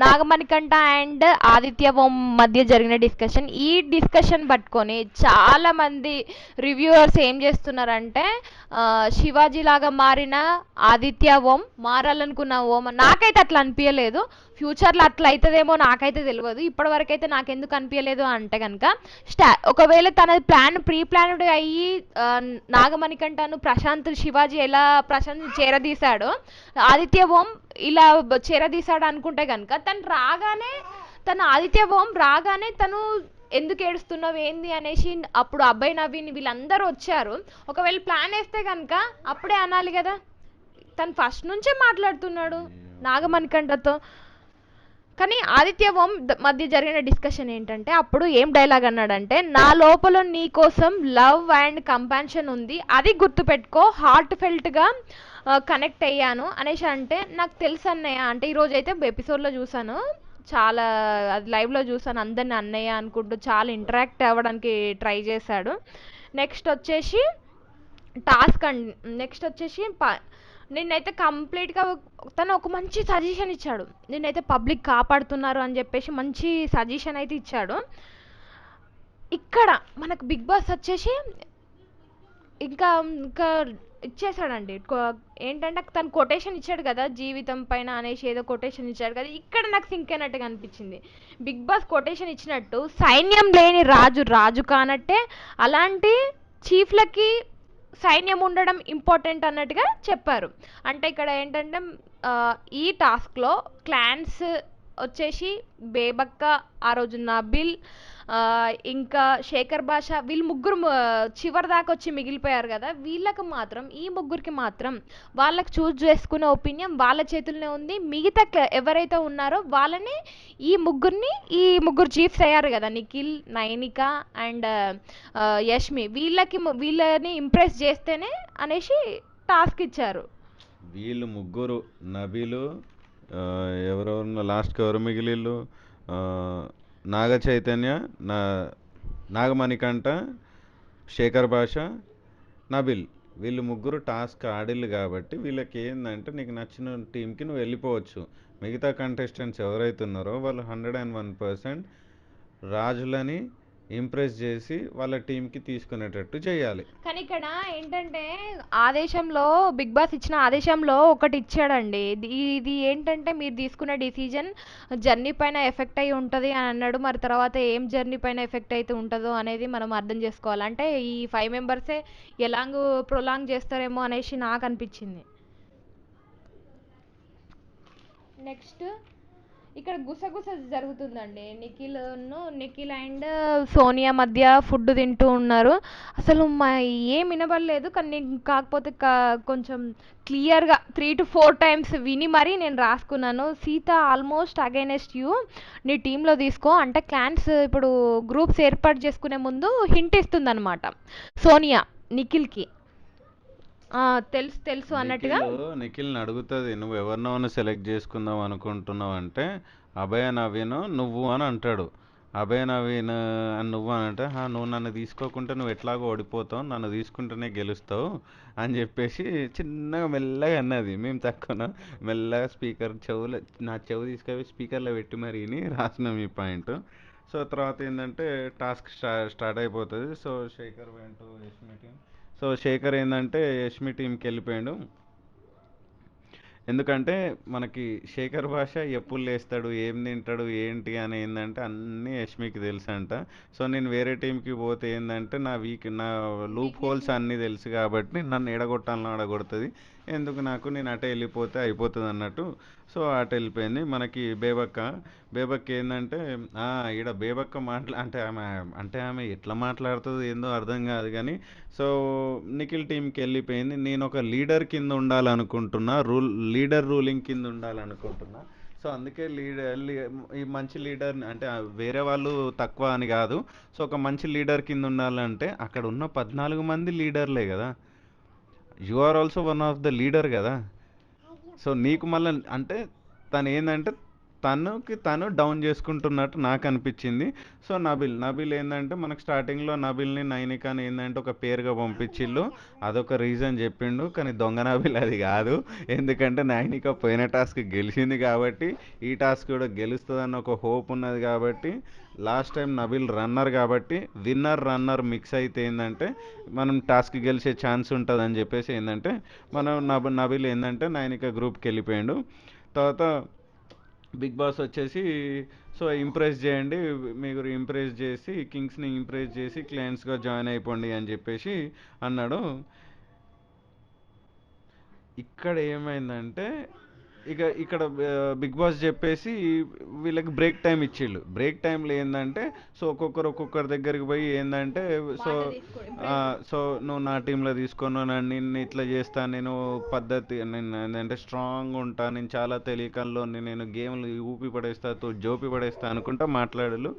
నాగమణికంఠ అండ్ ఆదిత్య ఓం మధ్య జరిగిన డిస్కషన్. ఈ డిస్కషన్ పట్టుకొని చాలా మంది రివ్యూవర్స్ ఏం చేస్తున్నారంటే శివాజీ లాగా మారిన ఆదిత్య ఓం మారాలనుకున్న ఓం నాకైతే అట్లా అనిపించలేదు, ఫ్యూచర్లో అట్లా అవుతుందేమో నాకైతే తెలియదు, ఇప్పటివరకు అయితే నాకెందుకు అనిపించలేదు అంటే కనుక ఒకవేళ తన ప్రీ ప్లాన్డ్ అయ్యి నాగమణికంఠను శివాజీ ఎలా ప్రశాంత్ చేరదీశాడో ఆదిత్య ఓం ఇలా చేరదీశాడు అనుకుంటే కనుక తను ఆదిత్య ఓం రాగానే తను ఎందుకు ఏడుస్తున్నావు ఏంది అనేసి అప్పుడు అబ్బాయి నవీన్ వీళ్ళందరూ వచ్చారు, ఒకవేళ ప్లాన్ వేస్తే కనుక అప్పుడే అనాలి కదా, తను ఫస్ట్ నుంచే మాట్లాడుతున్నాడు నాగమణికంఠతో. కానీ ఆదిత్య ఓం మధ్య జరిగిన డిస్కషన్ ఏంటంటే అప్పుడు ఏం డైలాగ్ అన్నాడంటే నా లోపల నీ కోసం లవ్ అండ్ కంపాన్షన్ ఉంది, అది గుర్తుపెట్టుకో, హార్ట్ ఫెల్ట్గా కనెక్ట్ అయ్యాను అనేసి అంటే నాకు తెలుసు అన్నయ్య అంటే ఈరోజు అయితే ఎపిసోడ్లో చూసాను, చాలా అది లైవ్లో చూసాను, అందరిని అన్నయ్య అనుకుంటూ చాలా ఇంటరాక్ట్ అవ్వడానికి ట్రై చేశాడు. నెక్స్ట్ వచ్చేసి నిన్నైతే కంప్లీట్గా తను ఒక మంచి సజెషన్ ఇచ్చాడు, నిన్నైతే పబ్లిక్ కాపాడుతున్నారు అని చెప్పేసి మంచి సజెషన్ అయితే ఇచ్చాడు. ఇక్కడ మనకు బిగ్ బాస్ వచ్చేసి ఇంకా ఇంకా ఇచ్చేసాడండి. ఏంటంటే తను కొటేషన్ ఇచ్చాడు కదా జీవితం పైన అనేసి ఏదో కొటేషన్ ఇచ్చాడు కదా, ఇక్కడ నాకు సింక్ అయినట్టుగా అనిపించింది. బిగ్ బాస్ కొటేషన్ ఇచ్చినట్టు సైన్యం లేని రాజు రాజు కానట్టే, అలాంటి చీఫ్లకి సైన్యం ఉండడం ఇంపార్టెంట్ అన్నట్టుగా చెప్పారు. అంటే ఇక్కడ ఏంటంటే ఆ, ఈ టాస్క్లో క్లాన్స్ వచ్చేసి బేబక్క, ఆ రోజు నబిల్, ఆ, ఇంకా శేఖర్ భాష, వీళ్ళు ముగ్గురు చివరి దాకా వచ్చి మిగిలిపోయారు కదా, వీళ్ళకి మాత్రం ఈ ముగ్గురికి మాత్రం వాళ్ళకి చూస్ చేసుకునే ఒపీనియన్ వాళ్ళ చేతుల్లోనే ఉంది. మిగతా ఎవరైతే ఉన్నారో వాళ్ళని ఈ ముగ్గురు చీఫ్స్ అయ్యారు కదా, నిఖిల్, నైనిక అండ్ యష్మి, వీళ్ళని ఇంప్రెస్ చేస్తేనే అనేసి టాస్క్ ఇచ్చారు. వీళ్ళు ముగ్గురు నబీలు, ఆ, ఎవరెవరు లాస్ట్కి ఎవరు మిగిలిళ్ళు, ఆ, నాగ చైతన్య, నా నాగమణికంఠ, శేఖర్ భాష, నబిల్, వీళ్ళు ముగ్గురు టాస్క్ ఆడిళ్ళు కాబట్టి వీళ్ళకి ఏంటంటే నీకు నచ్చిన టీంకి నువ్వు వెళ్ళిపోవచ్చు. మిగతా కంటెస్టెంట్స్ ఎవరైతే ఉన్నారో వాళ్ళు 101% రాజులని ఇంప్రెస్ చేసి వాళ్ళ టీంకి తీసుకునేటట్టు చేయాలి. కానీ ఇక్కడ ఏంటంటే ఆదేశంలో బిగ్ బాస్ ఇచ్చిన ఆదేశంలో ఒకటి ఇచ్చాడండి. ఇది ఏంటంటే మీరు తీసుకున్న డిసిజన్ జర్నీ పైన ఎఫెక్ట్ అయి ఉంటుంది అని అన్నాడు. మరి తర్వాత ఏం జర్నీ పైన ఎఫెక్ట్ అయితే ఉంటుందో అనేది మనం అర్థం చేసుకోవాలి. అంటే ఈ 5 మెంబర్సే ఎలాంగ్ ప్రొలాంగ్ చేస్తారేమో అనేసి నాకు అనిపించింది. నెక్స్ట్ ఇక్కడ గుసగుస జరుగుతుందండి. నిఖిల్ అండ్ సోనియా మధ్య ఫుడ్ తింటూ ఉన్నారు. అసలు ఏం వినబడలేదు, కానీ కాకపోతే కొంచెం క్లియర్గా 3 to 4 times విని మరీ నేను రాసుకున్నాను. సీత ఆల్మోస్ట్ అగైనెస్ట్ యూ, నీ టీంలో తీసుకో అంటే క్లాన్స్ ఇప్పుడు గ్రూప్స్ ఏర్పాటు చేసుకునే ముందు హింట్ ఇస్తుంది అనమాట సోనియా నిఖిల్కి. తెలుసు తెలుసు అన్నట్టుగా నిఖిల్ని అడుగుతుంది, నువ్వు ఎవరినో సెలెక్ట్ చేసుకుందాం అనుకుంటున్నావు అంటే అభయ నవీన్ నువ్వు అని అంటాడు. అభయ నవీన్ అని నువ్వు అని అంటే, నువ్వు నన్ను తీసుకోకుంటే నువ్వు ఎట్లాగో ఓడిపోతావు, నన్ను తీసుకుంటేనే గెలుస్తావు అని చెప్పేసి చిన్నగా మెల్లగా అన్నది. మేము తక్కువ మెల్లగా నా చెవు తీసుకొని స్పీకర్లో పెట్టి మరి రాసినాం ఈ పాయింట్. సో తర్వాత ఏంటంటే టాస్క్ స్టార్ట్ అయిపోతుంది. సో శేఖర్ వెంటూ యష్మి టీం. సో శేఖర్ ఏంటంటే యష్మి టీంకి వెళ్ళిపోయాడు. ఎందుకంటే మనకి శేఖర్ భాష ఎప్పుడు లేస్తాడు, ఏం తింటాడు, ఏంటి అని ఏంటంటే అన్నీ యష్మికి తెలుసు అంట. సో నేను వేరే టీంకి పోతే ఏంటంటే నా లూప్ హోల్స్ అన్నీ తెలుసు కాబట్టి నన్ను ఎడగొట్టాలని ఆడగొడుతుంది. ఎందుకు నాకు, నేను అటే వెళ్ళిపోతే అయిపోతుంది అన్నట్టు. సో అటు వెళ్ళిపోయింది. మనకి బేబక్క ఏంటంటే ఈడ బేబక్క అంటే ఆమె ఎట్లా మాట్లాడుతుందో ఏందో అర్థం కాదు కానీ, సో నిఖిల్ టీంకి వెళ్ళిపోయింది. నేను ఒక లీడర్ కింద ఉండాలనుకుంటున్నా, లీడర్ రూలింగ్ కింద ఉండాలనుకుంటున్నా. సో అందుకే ఈ మంచి లీడర్ అంటే వేరే వాళ్ళు తక్కువ అని కాదు. సో ఒక మంచి లీడర్ కింద ఉండాలంటే అక్కడ ఉన్న 14 మంది లీడర్లే కదా, you are also one of the leader కదా. సో నీకు మళ్ళీ అంటే తను ఏంటంటే తను డౌన్ చేసుకుంటున్నట్టు నాకు అనిపించింది. సో నబిల్ ఏంటంటే మనకు స్టార్టింగ్లో నబిల్ని నైనికాని ఏంటంటే ఒక పేరుగా పంపించిళ్ళు, అదొక రీజన్ చెప్పిండు. కానీ దొంగ నబిల్ అది కాదు. ఎందుకంటే నైనిక పోయిన టాస్క్ గెలిచింది కాబట్టి ఈ టాస్క్ కూడా గెలుస్తుందన్న ఒక హోప్ ఉన్నది కాబట్టి, లాస్ట్ టైం నబిల్ రన్నర్ కాబట్టి రన్నర్ మిక్స్ అయితే ఏంటంటే మనం టాస్క్ గెలిచే ఛాన్స్ ఉంటుంది అని చెప్పేసి ఏంటంటే నబిల్ ఏంటంటే నైనిక గ్రూప్కి వెళ్ళిపోయాడు. తర్వాత బిగ్ బాస్ వచ్చేసి సో ఇంప్రెస్ చేయండి, మీరు ఇంప్రెస్ చేసి కింగ్స్ని ఇంప్రెస్ చేసి క్లయింట్స్గా జాయిన్ అయిపోండి అని చెప్పేసి అన్నాడు. ఇక్కడ ఏమైందంటే ఇక్కడ బిగ్ బాస్ చెప్పేసి వీళ్ళకి బ్రేక్ టైం ఇచ్చిళ్ళు. బ్రేక్ టైంలో ఏంటంటే సో ఒక్కొక్కరి దగ్గరికి పోయి ఏంటంటే సో నువ్వు నా టీంలో తీసుకొని నిన్ను ఇట్లా చేస్తాను, నేను పద్ధతి, నేను ఏంటంటే స్ట్రాంగ్ ఉంటా, నేను చాలా తెలియకల్లో నేను గేమ్లు ఊపి పడేస్తా, జోపి పడేస్తా అనుకుంటా మాట్లాడలు.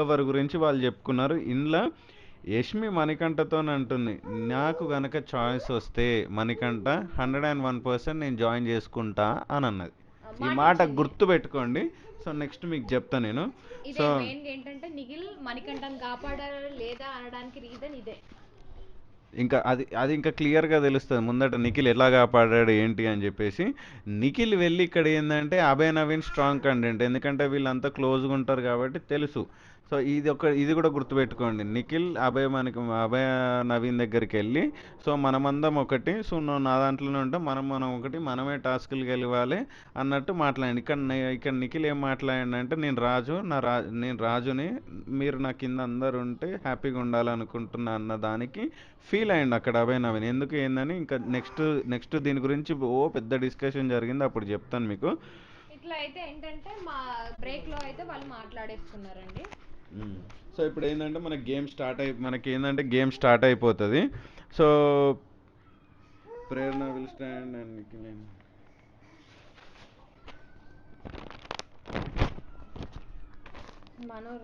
ఎవరి గురించి వాళ్ళు చెప్పుకున్నారు. ఇందులో యష్మి మణికంఠతో అంటుంది, నాకు గనక చాయిస్ వస్తే మణికంఠ 101% నేను జాయిన్ చేసుకుంటా అని అన్నది. ఈ మాట గుర్తు పెట్టుకోండి. సో నెక్స్ట్ మీకు చెప్తా నేను. సో ఏంటంటే నిఖిల్ మణికంఠను కాపాడారా లేదా అనడానికి రీజన్ ఇదే. ఇంకా అది ఇంకా క్లియర్గా తెలుస్తుంది ముందట నిఖిల్ ఎలా కాపాడాడు ఏంటి అని చెప్పేసి. నిఖిల్ వెళ్ళి ఇక్కడ ఏంటంటే అభయ్ నవీన్ స్ట్రాంగ్ కంటెంట్, ఎందుకంటే వీళ్ళంతా క్లోజ్గా ఉంటారు కాబట్టి తెలుసు. సో సో ఇది కూడా గుర్తుపెట్టుకోండి. నిఖిల్ అభయ నవీన్ దగ్గరికి వెళ్ళి, సో మనమందం ఒకటి, సో నువ్వు నా దాంట్లోనే ఉంటాం, మనం ఒకటి, మనమే టాస్కులు గెలవాలి అన్నట్టు మాట్లాడండి. ఇక్కడ నిఖిల్ ఏం మాట్లాడంటే, నేను రాజుని, మీరు నా కింద అందరు ఉంటే హ్యాపీగా ఉండాలనుకుంటున్నా అన్న దానికి ఫీల్ అయ్యండి అక్కడ అభయ నవీన్. ఎందుకు ఏందని ఇంకా నెక్స్ట్ దీని గురించి పెద్ద డిస్కషన్ జరిగింది, అప్పుడు చెప్తాను మీకు. ఇట్లా అయితే ఏంటంటే మా బ్రేక్లో అయితే వాళ్ళు మాట్లాడేసుకున్నారండి. సో ఇప్పుడు ఏంటంటే మనకి గేమ్ స్టార్ట్ అయిపోతుంది. So Prerana will stand and Nikhil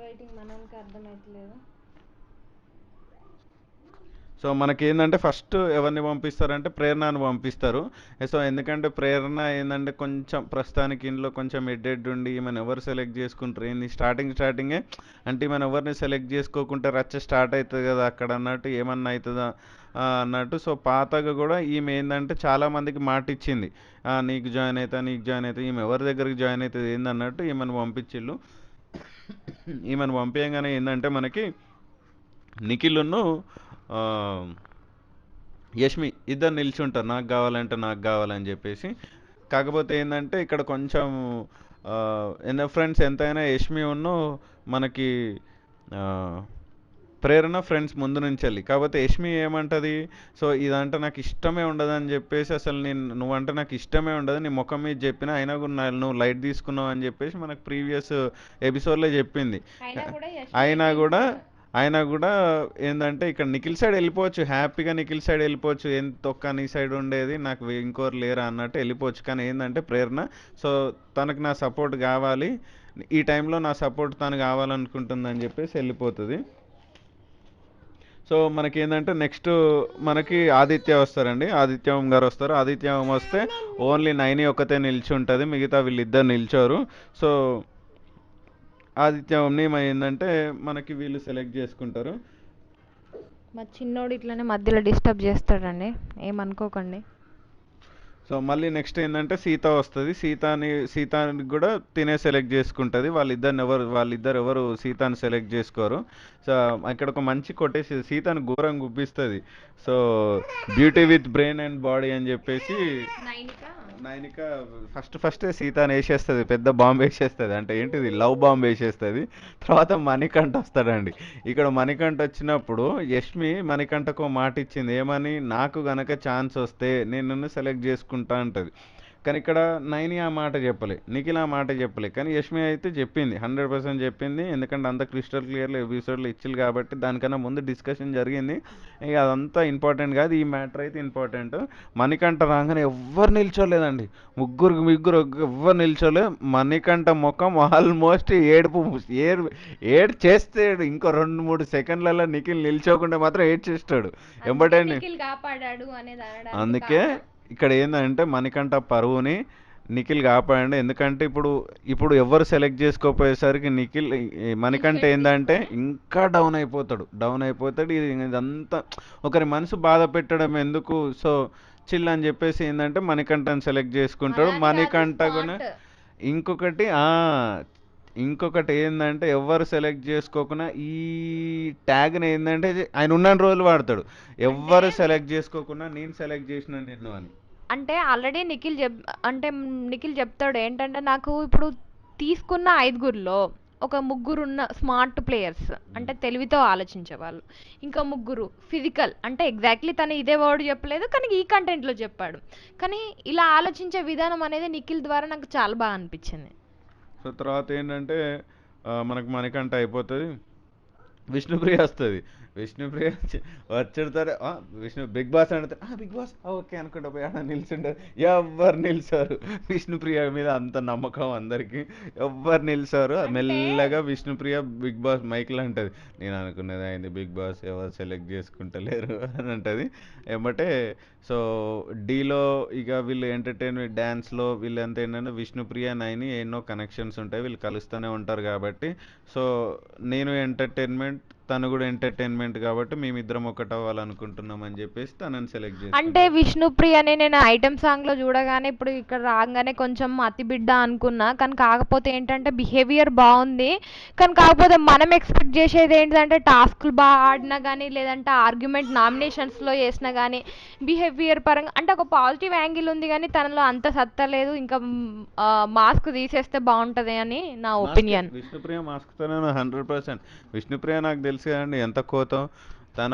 writing మనోనికి అర్థమైతలేదు. సో మనకేందంటే ఫస్ట్ ఎవరిని పంపిస్తారంటే ప్రేరణను పంపిస్తారు. సో ఎందుకంటే ప్రేరణ ఏంటంటే కొంచెం ప్రస్తుతానికి ఇంట్లో కొంచెం హెడ్ ఉండి ఈమెను ఎవరు సెలెక్ట్ చేసుకుంటారు ఏంది స్టార్టింగే అంటే ఈమెను ఎవరిని సెలెక్ట్ చేసుకోకుంటే రచ్చ స్టార్ట్ అవుతుంది కదా అక్కడ అన్నట్టు, ఏమన్నా అవుతుందా అన్నట్టు. సో పాతగా కూడా ఈమె ఏంటంటే చాలామందికి మాట ఇచ్చింది, నీకు జాయిన్ అవుతా, ఈమె ఎవరి దగ్గరికి జాయిన్ అవుతుంది ఏందన్నట్టు ఈమెను పంపించిళ్ళు. ఈమెను పంపించగానే ఏంటంటే మనకి నిఖిల్ను యష్మి ఇద్దరు నిల్చుంటారు, నాకు కావాలని చెప్పేసి. కాకపోతే ఏంటంటే ఇక్కడ కొంచెం ఫ్రెండ్స్ ఎంతైనా యష్మి మనకి ప్రేరణ ఫ్రెండ్స్ ముందు నుంచి వెళ్ళి, కాకపోతే యష్మి ఏమంటది, సో ఇదంటే నాకు ఇష్టమే ఉండదు అని చెప్పేసి, అసలు నువ్వంటే నాకు ఇష్టమే ఉండదు, నీ ముఖం మీద చెప్పినా అయినా కూడా నువ్వు లైట్ తీసుకున్నావు అని చెప్పేసి మనకు ప్రీవియస్ ఎపిసోడ్లో చెప్పింది. అయినా కూడా ఏంటంటే ఇక్కడ నిఖిల్ సైడ్ వెళ్ళిపోవచ్చు, హ్యాపీగా నిఖిల్ సైడ్ వెళ్ళిపోవచ్చు, తొక్క నీ సైడ్ ఉండేది నాకు ఇంకోరు లేరా అన్నట్టు వెళ్ళిపోవచ్చు. కానీ ఏంటంటే ప్రేరణ, సో తనకు నా సపోర్ట్ కావాలి, ఈ టైంలో నా సపోర్ట్ తను కావాలనుకుంటుందని చెప్పేసి వెళ్ళిపోతుంది. సో మనకేంటంటే నెక్స్ట్ మనకి ఆదిత్య వస్తారండి, ఆదిత్యం గారు వస్తారు. ఆదిత్యం వస్తే ఓన్లీ నైని ఒకతే నిల్చి ఉంటుంది, మిగతా వీళ్ళిద్దరు నిల్చోరు. సో ఆదిత్యంని ఏంటంటే మనకి వీళ్ళు సెలెక్ట్ చేసుకుంటారు. మా చిన్నోడు ఇట్లనే మధ్యలో డిస్టర్బ్ చేస్తాడండి, ఏమనుకోకండి. సో మళ్ళీ నెక్స్ట్ ఏంటంటే సీత వస్తుంది. సీతాని కూడా తినే సెలెక్ట్ చేసుకుంటుంది. వాళ్ళిద్దరు ఎవరు సీతాని సెలెక్ట్ చేసుకోరు. సో ఇక్కడ ఒక మంచి కొట్టేసి సీతాని ఘోరంగా గుప్పిస్తుంది. So beauty with brain and body అని చెప్పేసి నైనిక ఫస్ట్ సీతాని వేసేస్తుంది, పెద్ద బాంబు వేసేస్తుంది, అంటే ఏంటిది లవ్ బాంబు వేసేస్తుంది. తర్వాత మణికంఠ వస్తాడండి. ఇక్కడ మణికంఠ వచ్చినప్పుడు యష్మి మణికంఠకు మాట ఇచ్చింది, ఏమని, నాకు గనక ఛాన్స్ వస్తే నేను సెలెక్ట్ చేసుకుంటా అంటది. కానీ ఇక్కడ నైని ఆ మాట చెప్పలే, నిఖిల్ ఆ మాట చెప్పలే, కానీ యష్మి అయితే చెప్పింది, 100% చెప్పింది. ఎందుకంటే అంత క్రిస్టల్ క్లియర్లో ఎపిసోడ్లో ఇచ్చిల్లు కాబట్టి దానికన్నా ముందు డిస్కషన్ జరిగింది. ఇక అదంతా ఇంపార్టెంట్ కాదు, ఈ మ్యాటర్ అయితే ఇంపార్టెంట్. మణికంఠ రాగానే ఎవ్వరు నిల్చోలేదండి, ముగ్గురు ఎవ్వరు నిల్చోలేదు. మణికంఠ ముఖం ఆల్మోస్ట్ ఏడు చేస్తే ఇంకో 2-3 సెకండ్లలో నిఖిల్ నిల్చోకుండా మాత్రం చేస్తాడు ఎంబటే. అందుకే ఇక్కడ ఏంటంటే మణికంఠ పరువుని నిఖిల్ కాపాడండి. ఎందుకంటే ఇప్పుడు ఎవరు సెలెక్ట్ చేసుకోపోయేసరికి మణికంఠ ఏంటంటే ఇంకా డౌన్ అయిపోతాడు. ఇదంతా ఒకరి మనసు బాధ పెట్టడం ఎందుకు, సో చిల్ అని చెప్పేసి ఏంటంటే మణికంఠని సెలెక్ట్ చేసుకుంటాడు. మణికంఠ కూడా ఇంకొకటి ఏంటంటే ఎవరు సెలెక్ట్ చేసుకోకుండా ఈ ట్యాగ్ని ఏంటంటే ఆయన ఉన్న రోజులు వాడతాడు, ఎవరు సెలెక్ట్ చేసుకోకుండా నేను సెలెక్ట్ చేసిన నిన్ను అని. అంటే ఆల్రెడీ నిఖిల్ చెప్తాడు ఏంటంటే, నాకు ఇప్పుడు తీసుకున్న 5గురిలో ఒక 3 ఉన్న స్మార్ట్ ప్లేయర్స్, అంటే తెలివితో ఆలోచించే వాళ్ళు, ఇంకా 3 ఫిజికల్, అంటే ఎగ్జాక్ట్లీ తను ఇదే వర్డ్ చెప్పలేదు కానీ ఈ కంటెంట్లో చెప్పాడు. కానీ ఇలా ఆలోచించే విధానం అనేది నిఖిల్ ద్వారా నాకు చాలా బాగా అనిపించింది. సో తర్వాత ఏంటంటే మనకు మణికంఠ అయిపోతుంది, విష్ణుప్రియ వస్తుంది. విష్ణుప్రియ వచ్చేడతారు, బిగ్ బాస్ అంటే బిగ్ బాస్ ఓకే అనుకుంటా పోయి ఆడ నిల్చుంటారు. ఎవ్వరు నిలిచారు విష్ణుప్రియ మీద అంత నమ్మకం అందరికీ, ఎవ్వరు నిలిచారు. మెల్లగా విష్ణుప్రియ బిగ్ బాస్ మైక్లో అంటది, నేను అనుకున్నది అయింది, బిగ్ బాస్ ఎవరు సెలెక్ట్ చేసుకుంటలేరు అని అంటది. ఏమంటే సో డీలో ఇక వీళ్ళు ఎంటర్టైన్మెంట్ డ్యాన్స్లో వీళ్ళంతా ఏంటంటే విష్ణుప్రియ నైని ఎన్నో కనెక్షన్స్ ఉంటాయి, వీళ్ళు కలుస్తూనే ఉంటారు కాబట్టి సో నేను ఎంటర్టైన్మెంట్, తను కూడా ఎంటర్టైన్మెంట్ కాబట్టి మేమిద్దరం ఒకటి అవ్వాలనుకుంటున్నాం అని చెప్పేసి తనని సెలెక్ట్ అంటే చేసుకుంటారు. విష్ణుప్రియని నేను ఐటెమ్ సాంగ్లో చూడగానే ఇప్పుడు ఇక్కడ రాగానే కొంచెం అతి బిడ్డ అనుకున్నా, కానీ కాకపోతే ఏంటంటే బిహేవియర్ బాగుంది. కానీ కాకపోతే మనం ఎక్స్పెక్ట్ చేసేది ఏంటంటే టాస్క్లు బాగా ఆడినా కానీ లేదంటే ఆర్గ్యుమెంట్ నామినేషన్స్లో చేసినా కానీ బిహేవియర్ పరంగా అంటే ఒక పాజిటివ్ యాంగిల్ ఉంది, కానీ తనలో అంత సత్తా లేదు. ఇంకా మాస్క్ తీసేస్తే బాగుంటుంది అని నా మాస్క్ ఒపీనియన్. విష్ణుప్రియ మాస్క్తోనే 100%. విష్ణుప్రియ నాకు తెలుసు కదండి ఎంత కోతం, తన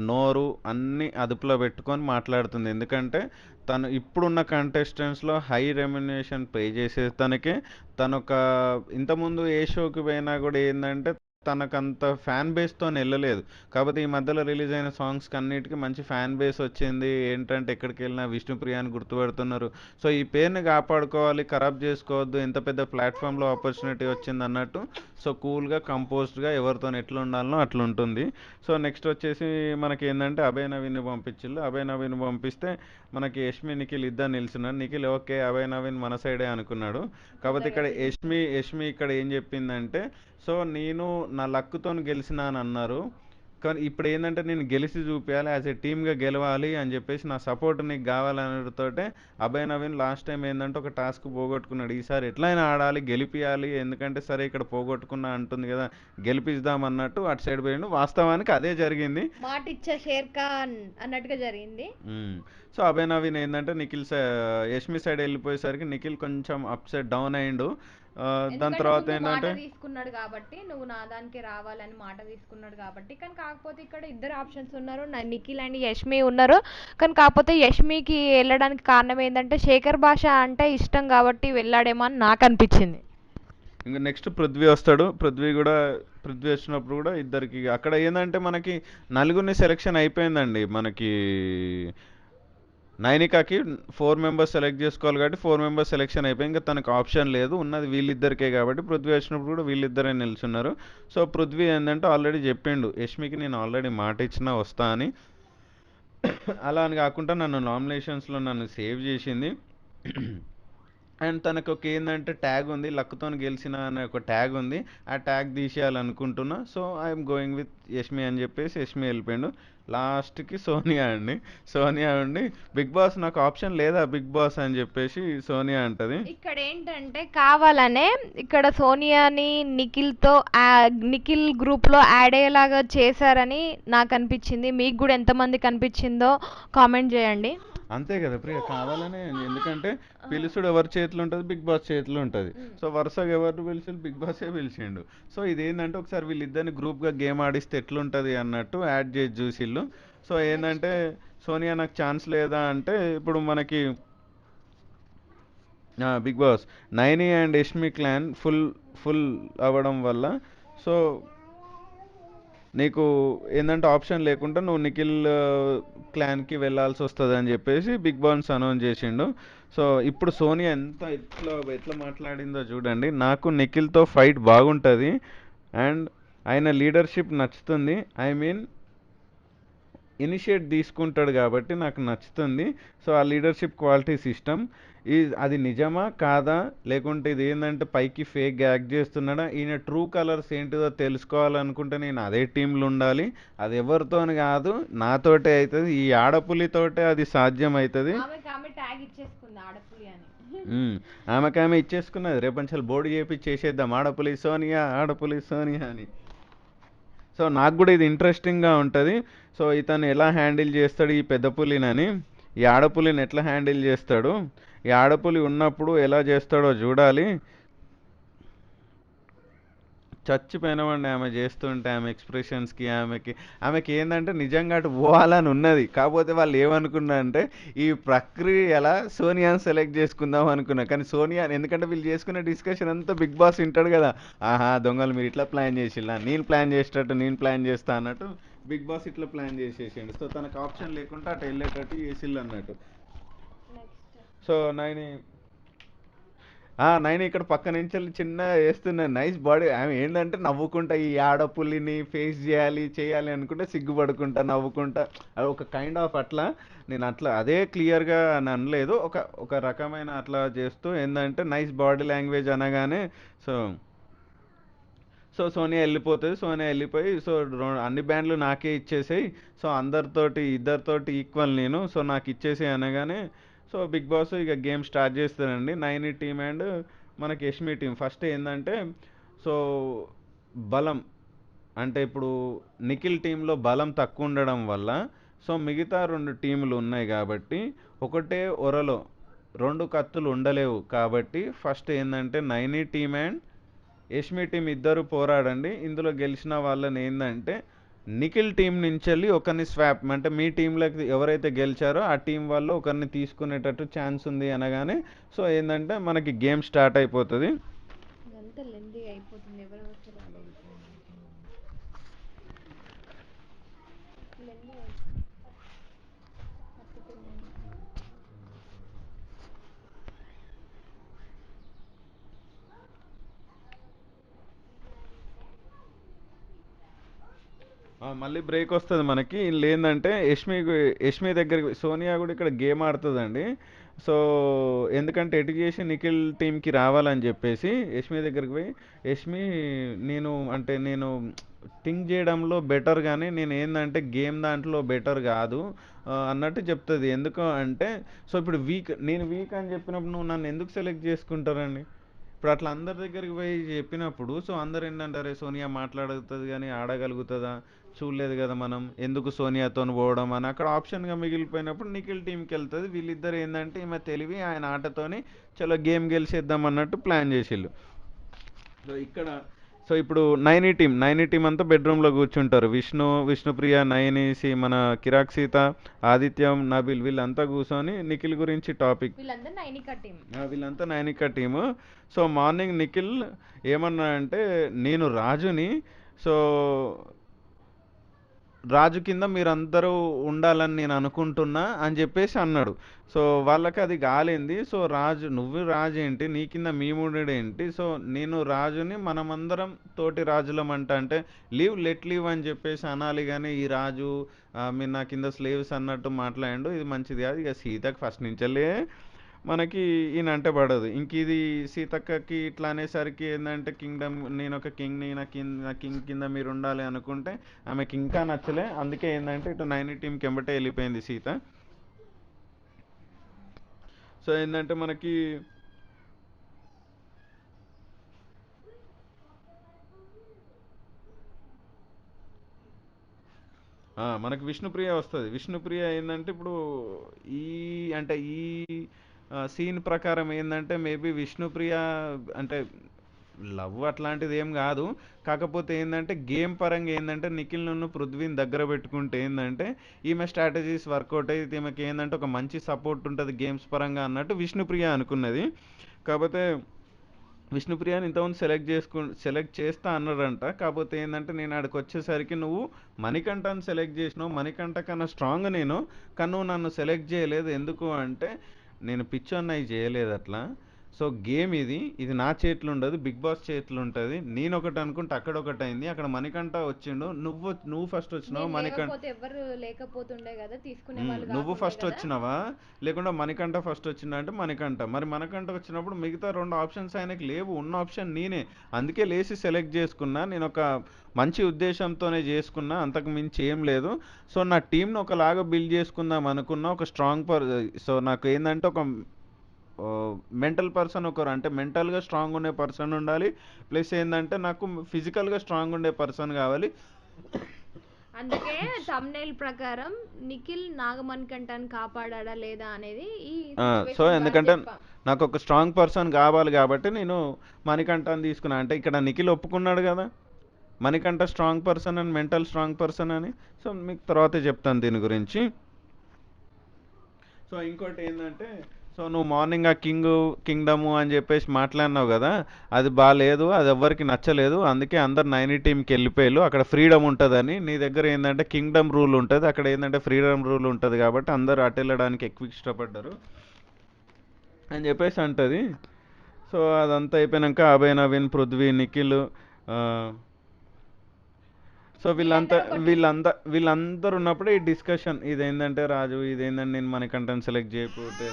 నోరు అన్ని అదుపులో పెట్టుకొని మాట్లాడుతుంది. ఎందుకంటే తను ఇప్పుడున్న కంటెస్టెంట్స్లో హై రెమ్యునరేషన్ పే చేసే తనకి, తను ఒక ఇంతకుముందు ఏ షోకి పోయినా కూడా ఏంటంటే తనకంత ఫ్యాన్ బేస్తో వెళ్ళలేదు. కాకపోతే ఈ మధ్యలో రిలీజ్ అయిన సాంగ్స్కి అన్నిటికీ మంచి ఫ్యాన్ బేస్ వచ్చింది. ఏంటంటే ఎక్కడికి వెళ్ళినా విష్ణుప్రియాని గుర్తుపెడుతున్నారు. సో ఈ పేరుని కాపాడుకోవాలి, ఖరాబ్ చేసుకోవద్దు, ఎంత పెద్ద ప్లాట్ఫామ్లో ఆపర్చునిటీ వచ్చింది అన్నట్టు సో కూల్గా కంపోజ్డ్గా ఎవరితో ఎట్లా ఉండాలనో అట్లా ఉంటుంది. సో నెక్స్ట్ వచ్చేసి మనకి ఏంటంటే అభయ్ నవీన్ని పంపించిల్లు. అభయ్ నవీన్ పంపిస్తే మనకి యష్మి నిఖిల్ ఇద్దరు నిల్చున్నారు. నిఖిల్ ఓకే అభయ్ నవీన్ మన సైడే అనుకున్నాడు. కాకపోతే ఇక్కడ యష్మి ఇక్కడ ఏం చెప్పిందంటే సో నేను నా లక్తో గెలిచినాను అన్నారు, కానీ ఇప్పుడు ఏంటంటే నేను గెలిచి చూపించాలి, యాజ్ ఏ టీమ్గా గెలవాలి అని చెప్పేసి నా సపోర్ట్ నీకు కావాలనడంతోటే అభయ్ నవీన్ లాస్ట్ టైం ఏంటంటే ఒక టాస్క్ పోగొట్టుకున్నాడు. ఈసారి ఎట్లయినా ఆడాలి, గెలిపియాలి, ఎందుకంటే సరే ఇక్కడ పోగొట్టుకున్నా అంటుంది కదా గెలిపిద్దాం అన్నట్టు అటు సైడ్ పోయిండు. వాస్తవానికి అదే జరిగింది. మాట ఇచ్చా షేర్ ఖాన్ అన్నట్టుగా జరిగింది. సో అభయ్ నవీన్ ఏంటంటే యష్మి సైడ్ వెళ్ళిపోయేసరికి నిఖిల్ కొంచెం అప్సెట్ డౌన్ అయిండు. దాని ఎందుకంటే తర్వాత ముందు మాట ఏంటంటే తీసుకున్నాడు కాబట్టి నువ్వు నా దానికి రావాలని మాట తీసుకున్నాడు కాబట్టి, కానీ కాకపోతే ఇక్కడ ఇద్దరు ఆప్షన్స్ ఉన్నారు, నిఖిల్ అండ్ యష్మి ఉన్నారు. కానీ కాకపోతే యష్మికి వెళ్ళడానికి కారణం ఏంటంటే శేఖర్ భాష అంటే ఇష్టం కాబట్టి వెళ్ళాడేమో అని నాకు అనిపించింది. ఇంకా నెక్స్ట్ పృథ్వీ వస్తాడు. పృథ్వీ వచ్చినప్పుడు కూడా ఇద్దరికి అక్కడ ఏంటంటే మనకి నలుగురిని సెలెక్షన్ అయిపోయిందండి. మనకి నైనికాకి 4 మెంబర్స్ సెలెక్ట్ చేసుకోవాలి కాబట్టి 4 మెంబర్స్ సెలెక్షన్ అయిపోయి ఇంకా తనకు ఆప్షన్ లేదు, ఉన్నది వీళ్ళిద్దరికే కాబట్టి పృథ్వీ వచ్చినప్పుడు కూడా వీళ్ళిద్దరే నిల్చున్నారు. సో పృథ్వీ ఏంటంటే ఆల్రెడీ చెప్పిండు యష్మికి నేను ఆల్రెడీ మాట ఇచ్చినా వస్తా అని. అలా అని కాకుండా నన్ను నామినేషన్స్లో నన్ను సేవ్ చేసింది. అండ్ తనకు ఒక ఏంటంటే ట్యాగ్ ఉంది, లక్తో గెలిచిన అనే ఒక ట్యాగ్ ఉంది, ఆ ట్యాగ్ తీసేయాలనుకుంటున్నా. So I'm going with Yashmi అని చెప్పేసి యష్మి వెళ్ళిపోయాడు. లాస్ట్కి సోనియా ఉండి బిగ్ బాస్ నాకు ఆప్షన్ లేదా బిగ్ బాస్ అని చెప్పేసి సోనియా అంటది. ఇక్కడ ఏంటంటే కావాలనే ఇక్కడ సోనియాని నిఖిల్ గ్రూప్లో యాడ్ అయ్యేలాగా చేశారని నాకు అనిపించింది. మీకు కూడా ఎంతమంది కనిపించిందో కామెంట్ చేయండి. అంతే కదా ప్రియ, కావాలనే. ఎందుకంటే పిలుచుడు ఎవరి చేతిలో ఉంటుంది, బిగ్ బాస్ చేతిలో ఉంటుంది. సో వరుసగా ఎవరు పిలిచి బిగ్ బాసే పిలిచిండు. సో ఇదేంటంటే ఒకసారి వీళ్ళిద్దరిని గ్రూప్గా గేమ్ ఆడిస్తే ఎట్లుంటుంది అన్నట్టు యాడ్ చేసి చూసిళ్ళు. సో ఏంటంటే సోనియా నాకు ఛాన్స్ లేదా అంటే ఇప్పుడు మనకి big boss Naini and Yashmi clan full అవ్వడం వల్ల సో నీకు ఏంటంటే ఆప్షన్ లేకుండా నువ్వు నిఖిల్ క్లాన్కి వెళ్ళాల్సి వస్తుంది అని చెప్పేసి బిగ్ బాస్ అనౌన్స్ చేసిండు. సో ఇప్పుడు సోనియా ఎట్లా మాట్లాడిందో చూడండి. నాకు నిఖిల్తో ఫైట్ బాగుంటుంది అండ్ ఆయన లీడర్షిప్ నచ్చుతుంది. ఐ మీన్ ఇనిషియేట్ తీసుకుంటాడు కాబట్టి నాకు నచ్చుతుంది. సో ఆ లీడర్షిప్ క్వాలిటీస్ ఇష్టం. అది నిజమా కాదా, లేకుంటే ఇది ఏంటంటే పైకి ఫేక్ యాక్ట్ చేస్తున్నాడా, ఈయన ట్రూ కలర్స్ ఏంటిదో తెలుసుకోవాలనుకుంటే నేను అదే టీంలో ఉండాలి. అది ఎవరితో కాదు, నాతోటే అవుతుంది, ఈ ఆడపులితోటే అది సాధ్యం అవుతుంది. ఆమె ఇచ్చేసుకున్నది. రేపంచాలి బోర్డు చేపి చేసేద్దాం ఆడపులి సోనియా అని. సో నాకు కూడా ఇది ఇంట్రెస్టింగ్గా ఉంటుంది. సో ఇతను ఎలా హ్యాండిల్ చేస్తాడు ఈ పెద్ద పులినని, ఈ ఆడపులిని ఎట్లా హ్యాండిల్ చేస్తాడు, ఈ ఆడపులి ఉన్నప్పుడు ఎలా చేస్తాడో చూడాలి. చచ్చిపోయినామండి ఆమె చేస్తుంటే, ఆమె ఎక్స్ప్రెషన్స్కి ఆమెకి ఏంటంటే నిజంగా అటు పోవాలని ఉన్నది. కాకపోతే వాళ్ళు ఏమనుకున్నారంటే ఈ ప్రక్రియ ఎలా సోనియాని సెలెక్ట్ చేసుకుందాం అనుకున్నా. కానీ సోనియా ఎందుకంటే వీళ్ళు చేసుకునే డిస్కషన్ అంతా బిగ్ బాస్ వింటాడు కదా, ఆహా దొంగలు మీరు ఇట్లా ప్లాన్ చేసిల్లా, నేను ప్లాన్ చేస్తా అన్నట్టు బిగ్ బాస్ ఇట్లా ప్లాన్ చేసేసిండు. సో తనకు ఆప్షన్ లేకుండా అటు వెళ్ళేటట్టు చేసిల్లు అన్నట్టు. సో నైన్ ఇక్కడ పక్క నుంచి వెళ్ళి చిన్న వేస్తున్నా నైస్ బాడీ. ఆమె ఏంటంటే నవ్వుకుంటా ఈ ఆడపుల్లిని ఫేస్ చేయాలి అనుకుంటే సిగ్గుపడుకుంటా నవ్వుకుంటా, అది ఒక కైండ్ ఆఫ్ అట్లా. నేను అట్లా అదే క్లియర్గా అని అనలేదు, ఒక ఒక రకమైన అట్లా చేస్తూ ఏంటంటే నైస్ బాడీ లాంగ్వేజ్ అనగానే సో సోనియా వెళ్ళిపోతుంది. సోనియా వెళ్ళిపోయి సో అన్ని బ్యాండ్లు నాకే ఇచ్చేసాయి, సో ఇద్దరితోటి ఈక్వల్ నేను, సో నాకు ఇచ్చేసాయి అనగానే సో బిగ్ బాస్ ఇక గేమ్ స్టార్ట్ చేస్తారండి. నైని టీమ్ అండ్ మనకి యష్మి టీం. ఫస్ట్ ఏంటంటే సో బలం అంటే ఇప్పుడు నిఖిల్ టీంలో బలం తక్కువ ఉండడం వల్ల సో మిగతా రెండు టీములు ఉన్నాయి కాబట్టి ఒకటే ఒరలో రెండు కత్తులు ఉండలేవు కాబట్టి ఫస్ట్ ఏంటంటే Naini team and Yashmi team ఇద్దరు పోరాడండి. ఇందులో గెలిచిన వాళ్ళని ఏంటంటే నిఖిల్ టీం నుంచి వెళ్ళి ఒకరిని స్వాప్ అంటే మీ టీంలోకి ఎవరైతే గెలిచారో ఆ టీం వాళ్ళు ఒకరిని తీసుకునేటట్టు ఛాన్స్ ఉంది అనగానే సో ఏంటంటే మనకి గేమ్ స్టార్ట్ అయిపోతుంది. ఇదంతా లెందీ అయిపోతుంది. ఎవరెవరు మళ్ళీ బ్రేక్ వస్తుంది మనకి. ఇందులో ఏంటంటే యష్మి దగ్గరికి సోనియా కూడా ఇక్కడ గేమ్ ఆడుతుందండి. సో ఎందుకంటే ఎటు చేసి నిఖిల్ టీంకి రావాలని చెప్పేసి యష్మి దగ్గరికి పోయి యష్మి నేను థింక్ చేయడంలో బెటర్ కానీ నేను ఏంటంటే గేమ్ దాంట్లో బెటర్ కాదు అన్నట్టు చెప్తుంది. ఎందుకు అంటే సో ఇప్పుడు నేను వీక్ అని చెప్పినప్పుడు నువ్వు నన్ను ఎందుకు సెలెక్ట్ చేసుకుంటారండి? ఇప్పుడు అట్లా అందరి దగ్గరికి పోయి చెప్పినప్పుడు సో అందరు ఏంటంటారే సోనియా మాట్లాడుతుంది కానీ ఆడగలుగుతుందా, చూడలేదు కదా మనం, ఎందుకు సోనియాతో పోవడం అని అక్కడ ఆప్షన్గా మిగిలిపోయినప్పుడు నిఖిల్ టీంకి వెళ్తుంది. వీళ్ళిద్దరు ఏంటంటే ఈమె తెలివి ఆయన ఆటతోని చలో గేమ్ గెలిచేద్దాం అన్నట్టు ప్లాన్ చేసిళ్ళు. సో ఇప్పుడు నైని టీం అంతా బెడ్రూమ్లో కూర్చుంటారు. విష్ణుప్రియ, మన కిరాక్ సీత, ఆదిత్యం, నబిల్ వీళ్ళంతా కూర్చొని నిఖిల్ గురించి టాపిక్. వీళ్ళంతా Nainika team. So morning Nikhil ఏమన్నా అంటే నేను రాజుని, సో రాజు కింద మీరందరూ ఉండాలని నేను అనుకుంటున్నా అని చెప్పేసి అన్నాడు. సో వాళ్ళకి అది కాలేంది. సో నువ్వు రాజు ఏంటి, నీ కింద మేముండేంటి, సో నేను రాజుని మనమందరం తోటి రాజులం అంటే లెట్ లీవ్ అని చెప్పేసి అనాలి కానీ ఈ రాజు మీరు నా కింద స్లేవ్స్ అన్నట్టు మాట్లాడాడు. ఇది మంచిది కాదు. ఇక సీతకు ఫస్ట్ నుంచే మనకి ఈయన అంటే పడదు. ఇంక ఇది సీతక్కకి ఇట్లా అనేసరికి ఏంటంటే నేను ఒక కింగ్ని, నా కింగ్ కింద మీరు ఉండాలి అనుకుంటే ఆమెకి ఇంకా నచ్చలే. అందుకే ఏంటంటే ఇటు నైని టీంకి ఎంబటే వెళ్ళిపోయింది సీత. సో ఏంటంటే మనకి విష్ణుప్రియ వస్తుంది. విష్ణుప్రియ ఏంటంటే ఇప్పుడు ఈ సీన్ ప్రకారం ఏంటంటే మేబీ విష్ణుప్రియ అంటే లవ్ అట్లాంటిది ఏం కాదు. కాకపోతే ఏంటంటే గేమ్ పరంగా ఏంటంటే నిఖిల్ నన్ను పృథ్వీని దగ్గర పెట్టుకుంటే ఏంటంటే ఈమె స్ట్రాటజీస్ వర్కౌట్ అయితే ఈమెకి ఏంటంటే ఒక మంచి సపోర్ట్ ఉంటుంది గేమ్స్ పరంగా అన్నట్టు విష్ణుప్రియ అనుకున్నది. కాకపోతే విష్ణుప్రియని ఇంతకుముందు సెలెక్ట్ చేస్తా అన్నాడంట. కాకపోతే ఏంటంటే నేను ఆడికి వచ్చేసరికి నువ్వు మణికంఠని సెలెక్ట్ చేసినావు, మణికంఠ కన్నా స్ట్రాంగ్ నేను, కానీ నువ్వు నన్ను సెలెక్ట్ చేయలేదు. ఎందుకు అంటే నేను పిచ్చోన్నవి చేయలేదు అట్లా. సో గేమ్ ఇది నా చేతిలో ఉండదు, బిగ్ బాస్ చేతిలో ఉంటుంది. నేను ఒకటి అనుకుంటే అక్కడ ఒకటి అయింది. అక్కడ మణికంఠ వచ్చిండు, నువ్వు ఫస్ట్ వచ్చినావు. నువ్వు ఫస్ట్ వచ్చినావా లేకుండా మణికంఠ ఫస్ట్ వచ్చిందా అంటే మణికంఠ. మరి మణికంఠ వచ్చినప్పుడు మిగతా రెండు ఆప్షన్స్ ఆయనకి లేవు, ఉన్న ఆప్షన్ నేనే. అందుకే లేచి సెలెక్ట్ చేసుకున్నా. నేను ఒక మంచి ఉద్దేశంతోనే చేసుకున్నా, అంతకు మించి ఏం లేదు. సో నా టీంను ఒకలాగా బిల్డ్ చేసుకుందాం అనుకున్నా, ఒక స్ట్రాంగ్ సో నాకు ఏంటంటే ఒక మెంటల్ పర్సన్ ఒకరు అంటే మెంటల్గా స్ట్రాంగ్ ఉండే పర్సన్ ఉండాలి, ప్లస్ ఏంటంటే నాకు ఫిజికల్గా స్ట్రాంగ్ ఉండే పర్సన్ కావాలి. అందుకే thumbnail ప్రకారం నిఖిల్ నాగమణికంఠని కాపాడా లేదా అనేది సో ఎందుకంటే నాకు ఒక స్ట్రాంగ్ పర్సన్ కావాలి కాబట్టి నేను మణికంఠని తీసుకున్నా. అంటే ఇక్కడ నిఖిల్ ఒప్పుకున్నాడు కదా మణికంఠ స్ట్రాంగ్ పర్సన్ అని, మెంటల్ స్ట్రాంగ్ పర్సన్ అని. సో మీకు తర్వాతే చెప్తాను దీని గురించి. సో ఇంకోటి ఏంటంటే సో నువ్వు మార్నింగ్ ఆ కింగ్డము అని చెప్పేసి మాట్లాడినావు కదా, అది బాగాలేదు, అది ఎవ్వరికి నచ్చలేదు. అందుకే అందరు నైని టీంకి వెళ్ళిపోయారు. అక్కడ ఫ్రీడమ్ ఉంటుందని, నీ దగ్గర ఏంటంటే కింగ్డమ్ రూల్ ఉంటుంది, అక్కడ ఏంటంటే ఫ్రీడమ్ రూల్ ఉంటుంది కాబట్టి అందరు అటు వెళ్ళడానికి ఎక్కువ ఇష్టపడ్డారు అని చెప్పేసి అంటది. సో అదంతా అయిపోయినాక అభయ్, నవీన్, పృథ్వీ, నిఖిల్, ఆ, సో వీళ్ళంతా వీళ్ళందరూ ఒకటి వీళ్ళంతా వీళ్ళందరూ ఉన్నప్పుడు ఈ డిస్కషన్ ఇదేంటంటే రాజు ఇదేంటంటే నేను మనకంటని సెలెక్ట్ చేయకపోతే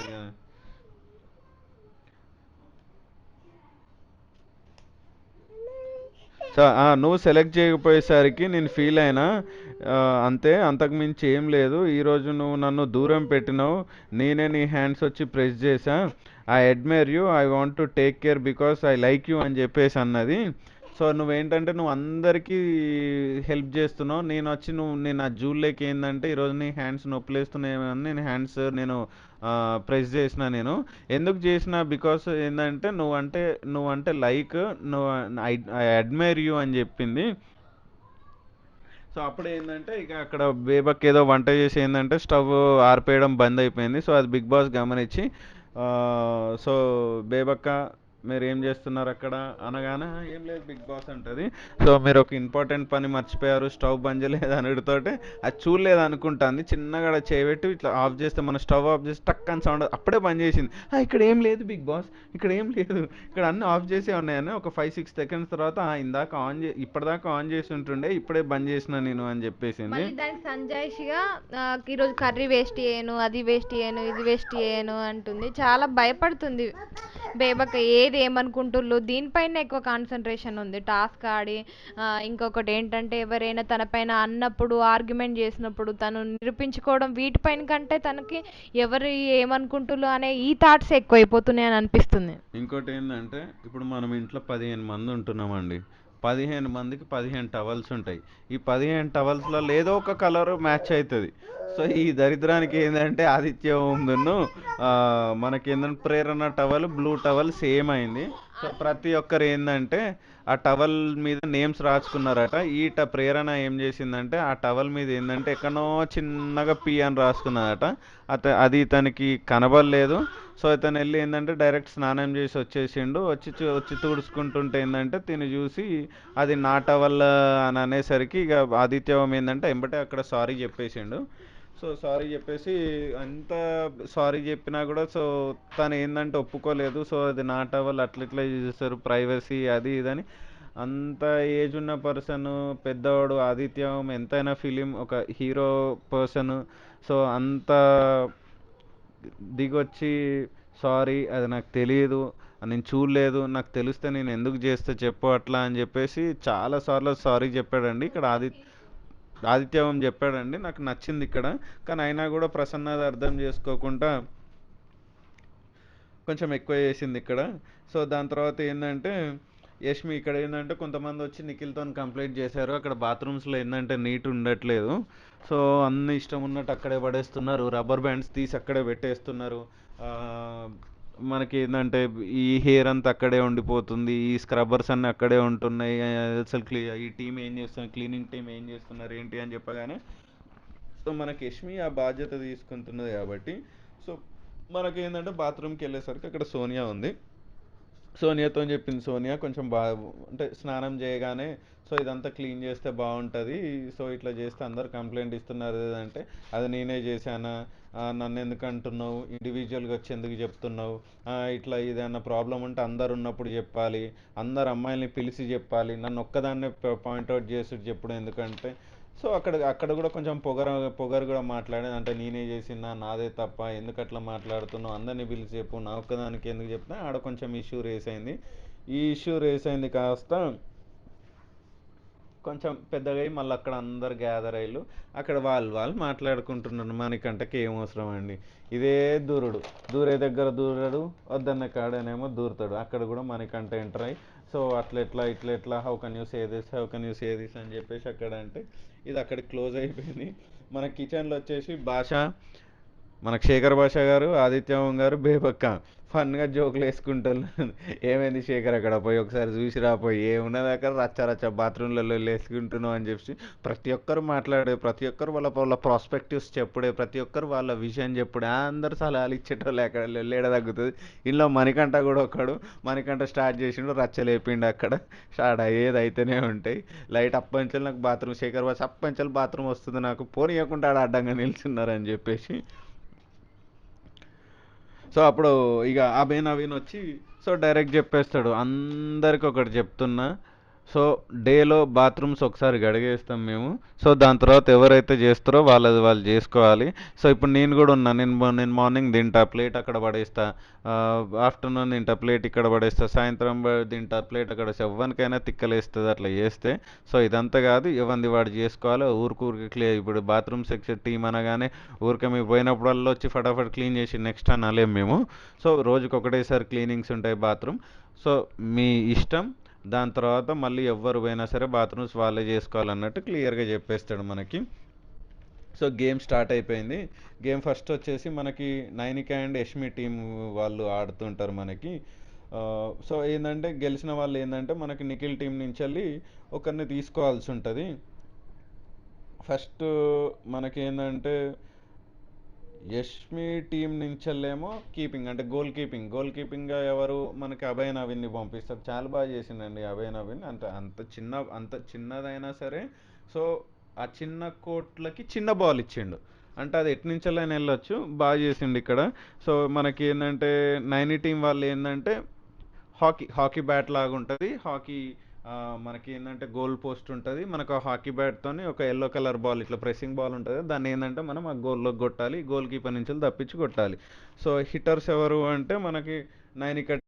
సో నువ్వు సెలెక్ట్ చేయకపోయేసరికి నేను ఫీల్ అయినా. అంతే, అంతకు మించి ఏం లేదు. ఈరోజు నువ్వు నన్ను దూరం పెట్టినావు, నేనే నీ హ్యాండ్స్ వచ్చి ప్రెస్ చేసా. I admire you, I want to take care because I like you అని చెప్పేసి అన్నది. సో నువ్వేంటంటే నువ్వు అందరికీ హెల్ప్ చేస్తున్నావు, నేను వచ్చి నేను ఆ జూల్లోకి ఏంటంటే ఈరోజు నీ హ్యాండ్స్ నొప్పులేస్తున్నాయని నేను హ్యాండ్స్ నేను ప్రెస్ చేసిన. నేను ఎందుకు చేసిన బికాస్ ఏంటంటే నువ్వంటే లైక్ నువ్వు ఐ ఐ అడ్మైర్ యూ అని చెప్పింది. సో అప్పుడు ఏంటంటే ఇక అక్కడ బేబక్ ఏదో వంట చేసి ఏంటంటే స్టవ్ ఆర్పేయడం బంద్ అయిపోయింది. సో అది బిగ్ బాస్ గమనించి ఆ, సో బేబక్క మీరు ఏం చేస్తున్నారు అక్కడ అనగానే ఏం లేదు బిగ్ బాస్ అంటది. సో మీరు ఒక ఇంపార్టెంట్ పని మర్చిపోయారు, స్టవ్ బంద్ చేయలేదు అనుడితోటే అది చూడలేదు అనుకుంటాంది. చిన్నగా ఆడ చేయబెట్టి ఇట్లా ఆఫ్ చేస్తే మన స్టవ్ ఆఫ్ చేసి టక్ అని సౌండ్ అప్పుడే బంద్ చేసింది. ఇక్కడ ఏం లేదు బిగ్ బాస్, ఇక్కడ ఏం లేదు, ఇక్కడ అన్నీ ఆఫ్ చేసే ఉన్నాయని ఒక 5-6 సెకండ్స్ తర్వాత ఇందాక ఇప్పటిదాకా ఆన్ చేసి ఉంటుండే ఇప్పుడే బంద్ చేసిన నేను అని చెప్పేసింది. మళ్ళీ దానికి సంజాయిషిగా ఈరోజు కర్రీ వేస్ట్ చేయను, అది వేస్ట్ చేయను, ఇది వేస్ట్ చేయను అంటుంది. చాలా భయపడుతుంది బేబక్క, ఏది ఏమనుకుంటుళ్ళు దీనిపైన ఎక్కువ కాన్సన్ట్రేషన్ ఉంది. టాస్క్ ఆడి ఇంకొకటి ఏంటంటే ఎవరైనా తనపైన అన్నప్పుడు ఆర్గ్యుమెంట్ చేసినప్పుడు తను నిరూపించుకోవడం, వీటిపైన కంటే తనకి ఎవరు ఏమనుకుంటుళ్ళు అనే ఈ థాట్స్ ఎక్కువైపోతున్నాయి అని అనిపిస్తుంది. ఇంకోటి ఏంటంటే ఇప్పుడు మనం ఇంట్లో 15 మంది ఉంటున్నామండి. 15 మందికి 15 టవల్స్ ఉంటాయి. ఈ 15 టవల్స్లలో ఏదో ఒక కలర్ మ్యాచ్ అవుతుంది. సో ఈ దరిద్రానికి ఏంటంటే ఆదిత్య ఓందును మనకేంటంటే ప్రేరణ టవల్ బ్లూ టవల్ సేమ్ అయింది. సో ప్రతి ఒక్కరు ఏంటంటే ఆ టవల్ మీద నేమ్స్ రాసుకున్నారట. ప్రేరణ ఏం చేసిందంటే ఆ టవల్ మీద ఏంటంటే ఎక్కడో చిన్నగా పి అని రాసుకున్నదట. అది ఇతనికి కనబడలేదు. సో ఇతను వెళ్ళి ఏంటంటే డైరెక్ట్ స్నానం చేసి వచ్చేసిండు. వచ్చి తుడుచుకుంటుంటే ఏంటంటే తిని చూసి అది నా టవల్ అని అనేసరికి ఇక ఆదిత్యవం ఏంటంటే ఎంబటే అక్కడ సారీ చెప్పేసిండు. సో సారీ చెప్పేసి అంత సారీ చెప్పినా కూడా సో తను ఏంటంటే ఒప్పుకోలేదు. సో అది నా టవల్ అట్లా ఇట్లా చేస్తారు ప్రైవసీ అది ఇదని. అంత ఏజ్ ఉన్న పర్సన్ పెద్దవాడు ఆదిత్యం ఎంతైనా ఫిలిం ఒక హీరో పర్సన్. సో అంత దిగొచ్చి సారీ అది నాకు తెలియదు, నేను చూడలేదు, నాకు తెలిస్తే నేను ఎందుకు చేస్తే చెప్పు అట్లా అని చెప్పేసి చాలాసార్లు సారీ చెప్పాడండి. ఇక్కడ ఆదిత్యవం చెప్పాడండి, నాకు నచ్చింది ఇక్కడ. కానీ అయినా కూడా ప్రసన్న అది అర్థం చేసుకోకుండా కొంచెం ఎక్కువ చేసింది ఇక్కడ. సో దాని తర్వాత ఏంటంటే యష్మి ఇక్కడ ఏంటంటే కొంతమంది వచ్చి నిఖిల్తో కంప్లైంట్ చేశారు, అక్కడ బాత్రూమ్స్లో ఏంటంటే నీట్ ఉండట్లేదు. సో అన్ని ఇష్టం ఉన్నట్టు అక్కడే పడేస్తున్నారు, రబ్బర్ బ్యాండ్స్ తీసి అక్కడే పెట్టేస్తున్నారు. ఆ, మనకి ఏంటంటే ఈ హెయిర్ అంతా అక్కడే ఉండిపోతుంది, ఈ స్క్రబ్బర్స్ అన్నీ అక్కడే ఉంటున్నాయి. అసలు ఈ టీం ఏం చేస్తున్నారు, క్లీనింగ్ టీం ఏం చేస్తున్నారు ఏంటి అని చెప్పగానే సో మనకి యష్మి ఆ బాధ్యత తీసుకుంటున్నది కాబట్టి సో మనకి ఏంటంటే బాత్రూమ్కి వెళ్ళేసరికి అక్కడ సోనియా ఉంది. సోనియాతో చెప్పింది, సోనియా కొంచెం అంటే స్నానం చేయగానే సో ఇదంతా క్లీన్ చేస్తే బాగుంటుంది, సో ఇట్లా చేస్తే అందరు కంప్లైంట్ ఇస్తున్నారు అంటే అది నేనే చేశానా, నన్ను ఎందుకు అంటున్నావు, ఇండివిజువల్గా వచ్చి ఎందుకు చెప్తున్నావు, ఇట్లా ఏదైనా ప్రాబ్లం ఉంటే అందరు ఉన్నప్పుడు చెప్పాలి, అందరు అమ్మాయిల్ని పిలిచి చెప్పాలి, నన్ను ఒక్కదాన్నే పాయింట్అవుట్ చేసి చెప్పడం ఎందుకంటే సో అక్కడ కూడా కొంచెం పొగరు కూడా మాట్లాడేది. అంటే నేనే చేసినా, నాదే తప్ప, ఎందుకు అట్లా మాట్లాడుతున్నావు, అందరినీ పిలిచి చెప్పు, నా ఒక్కదానికి ఎందుకు చెప్తున్నా, ఆడ కొంచెం ఇష్యూ రేస్ అయింది. ఈ ఇష్యూ రేస్ అయింది కాస్త కొంచెం పెద్దగా అయ్యి మళ్ళీ అక్కడ అందరు గ్యాదర్ అయ్యారు. అక్కడ వాళ్ళు మాట్లాడుకుంటున్నారు, మనకంటకి ఏం అవసరం అండి, ఇదే దూరే దగ్గర దూరడు, వద్దన్న కాడనేమో దూరుతాడు. అక్కడ కూడా మనకంట ఎంటర్ అయ్యి సో ఇట్లా how can you say this అని చెప్పేసి అక్కడ అంటే ఇది అక్కడికి క్లోజ్ అయిపోయింది. మన కిచెన్లో వచ్చేసి మనకు శేఖర్ భాష గారు, ఆదిత్యం గారు, బేబక్క ఫన్గా జోకులు వేసుకుంటారు. ఏమైంది శేఖర్ అక్కడ పోయి ఒకసారి చూసి రాపోయి ఏమున్నది అక్కడ రచ్చ బాత్రూమ్లలో వేసుకుంటున్నావు అని చెప్పి ప్రతి ఒక్కరు మాట్లాడే, ప్రతి ఒక్కరు వాళ్ళ ప్రాస్పెక్టివ్స్ చెప్పుడే, ప్రతి ఒక్కరు వాళ్ళ విషయం చెప్పుడే, అందరు సలహాలు ఇచ్చేటోళ్ళు ఎక్కడ లేడ తగ్గుతుంది. ఇంట్లో మణికంఠ కూడా ఒకడు, మణికంఠ స్టార్ట్ చేసిండు, రచ్చలేపిండు అక్కడ స్టార్ట్ అయ్యేది అయితేనే ఉంటాయి. లైట్ అప్పంచలు నాకు బాత్రూమ్, శేఖర్ భాష అప్పంచలు బాత్రూమ్ వస్తుంది నాకు పోనీయకుండా ఆడ అడ్డంగా నిల్చున్నారని చెప్పేసి సో అప్పుడు ఇక అభయ్ నవీన్ వచ్చి సో డైరెక్ట్ చెప్పేస్తాడు. అందరికి ఒకటి చెప్తున్నా, సో డేలో బాత్రూమ్స్ ఒకసారి గడిగేస్తాం మేము. సో దాని తర్వాత ఎవరైతే చేస్తారో వాళ్ళది వాళ్ళు చేసుకోవాలి. సో ఇప్పుడు నేను కూడా ఉన్నా, నేను మార్నింగ్ తింటా, ప్లేట్ అక్కడ పడేస్తా, ఆఫ్టర్నూన్ తింటా, ప్లేట్ ఇక్కడ పడేస్తా, సాయంత్రం తింటా, ప్లేట్ అక్కడ ఎవ్వరికైనా తిక్కలేస్తుంది అట్లా చేస్తే. సో ఇదంతా కాదు, ఇవన్నీ వాడు చేసుకోవాలి. ఊరికి క్లియర్. ఇప్పుడు బాత్రూమ్ సెక్షన్ టీం అనగానే ఊరికే మీరు పోయినప్పుడల్లా వచ్చి ఫటాఫట్ క్లీన్ చేసి నెక్స్ట్ అనలేం మేము. సో రోజుకి ఒకటేసారి క్లీనింగ్స్ ఉంటాయి బాత్రూమ్. సో మీ ఇష్టం. దాని తర్వాత మళ్ళీ ఎవ్వరు పోయినా సరే బాత్రూమ్స్ వాళ్ళే చేసుకోవాలన్నట్టు క్లియర్గా చెప్పేస్తాడు మనకి. సో గేమ్ స్టార్ట్ అయిపోయింది. గేమ్ ఫస్ట్ వచ్చేసి మనకి నైనిక అండ్ యష్మి టీం వాళ్ళు ఆడుతుంటారు మనకి. సో ఏంటంటే గెలిచిన వాళ్ళు ఏంటంటే మనకి నిఖిల్ టీం నుంచి వెళ్ళి ఒకరిని తీసుకోవాల్సి ఉంటుంది. ఫస్ట్ మనకి ఏంటంటే యష్మి టీం నుంచెల్లేమో కీపింగ్ అంటే గోల్ కీపింగ్గా ఎవరు మనకి అభయ్ నవీన్ని పంపిస్తారు. చాలా బాగా చేసిండండి అభయ్ నవీన్. అంత చిన్నదైనా సరే, సో ఆ చిన్న కోట్లకి చిన్న బాల్ ఇచ్చిండు అంటే అది ఎటు నుంచెల్లైనా వెళ్ళొచ్చు. బాగా చేసిండు ఇక్కడ. సో మనకి ఏంటంటే నైని టీం వాళ్ళు ఏంటంటే హాకీ బ్యాట్ లాగా ఉంటుంది. మనకి ఏంటంటే గోల్ పోస్ట్ ఉంటుంది. మనకు ఆ హాకీ బ్యాట్తోని ఒక ఎల్లో కలర్ బాల్ ఇట్లా ప్రెస్సింగ్ బాల్ ఉంటుంది. దాన్ని ఏంటంటే మనం ఆ గోల్లోకి కొట్టాలి, గోల్ కీపర్ నుంచి తప్పించి కొట్టాలి. సో హిట్టర్స్ ఎవరు అంటే మనకి నైనిక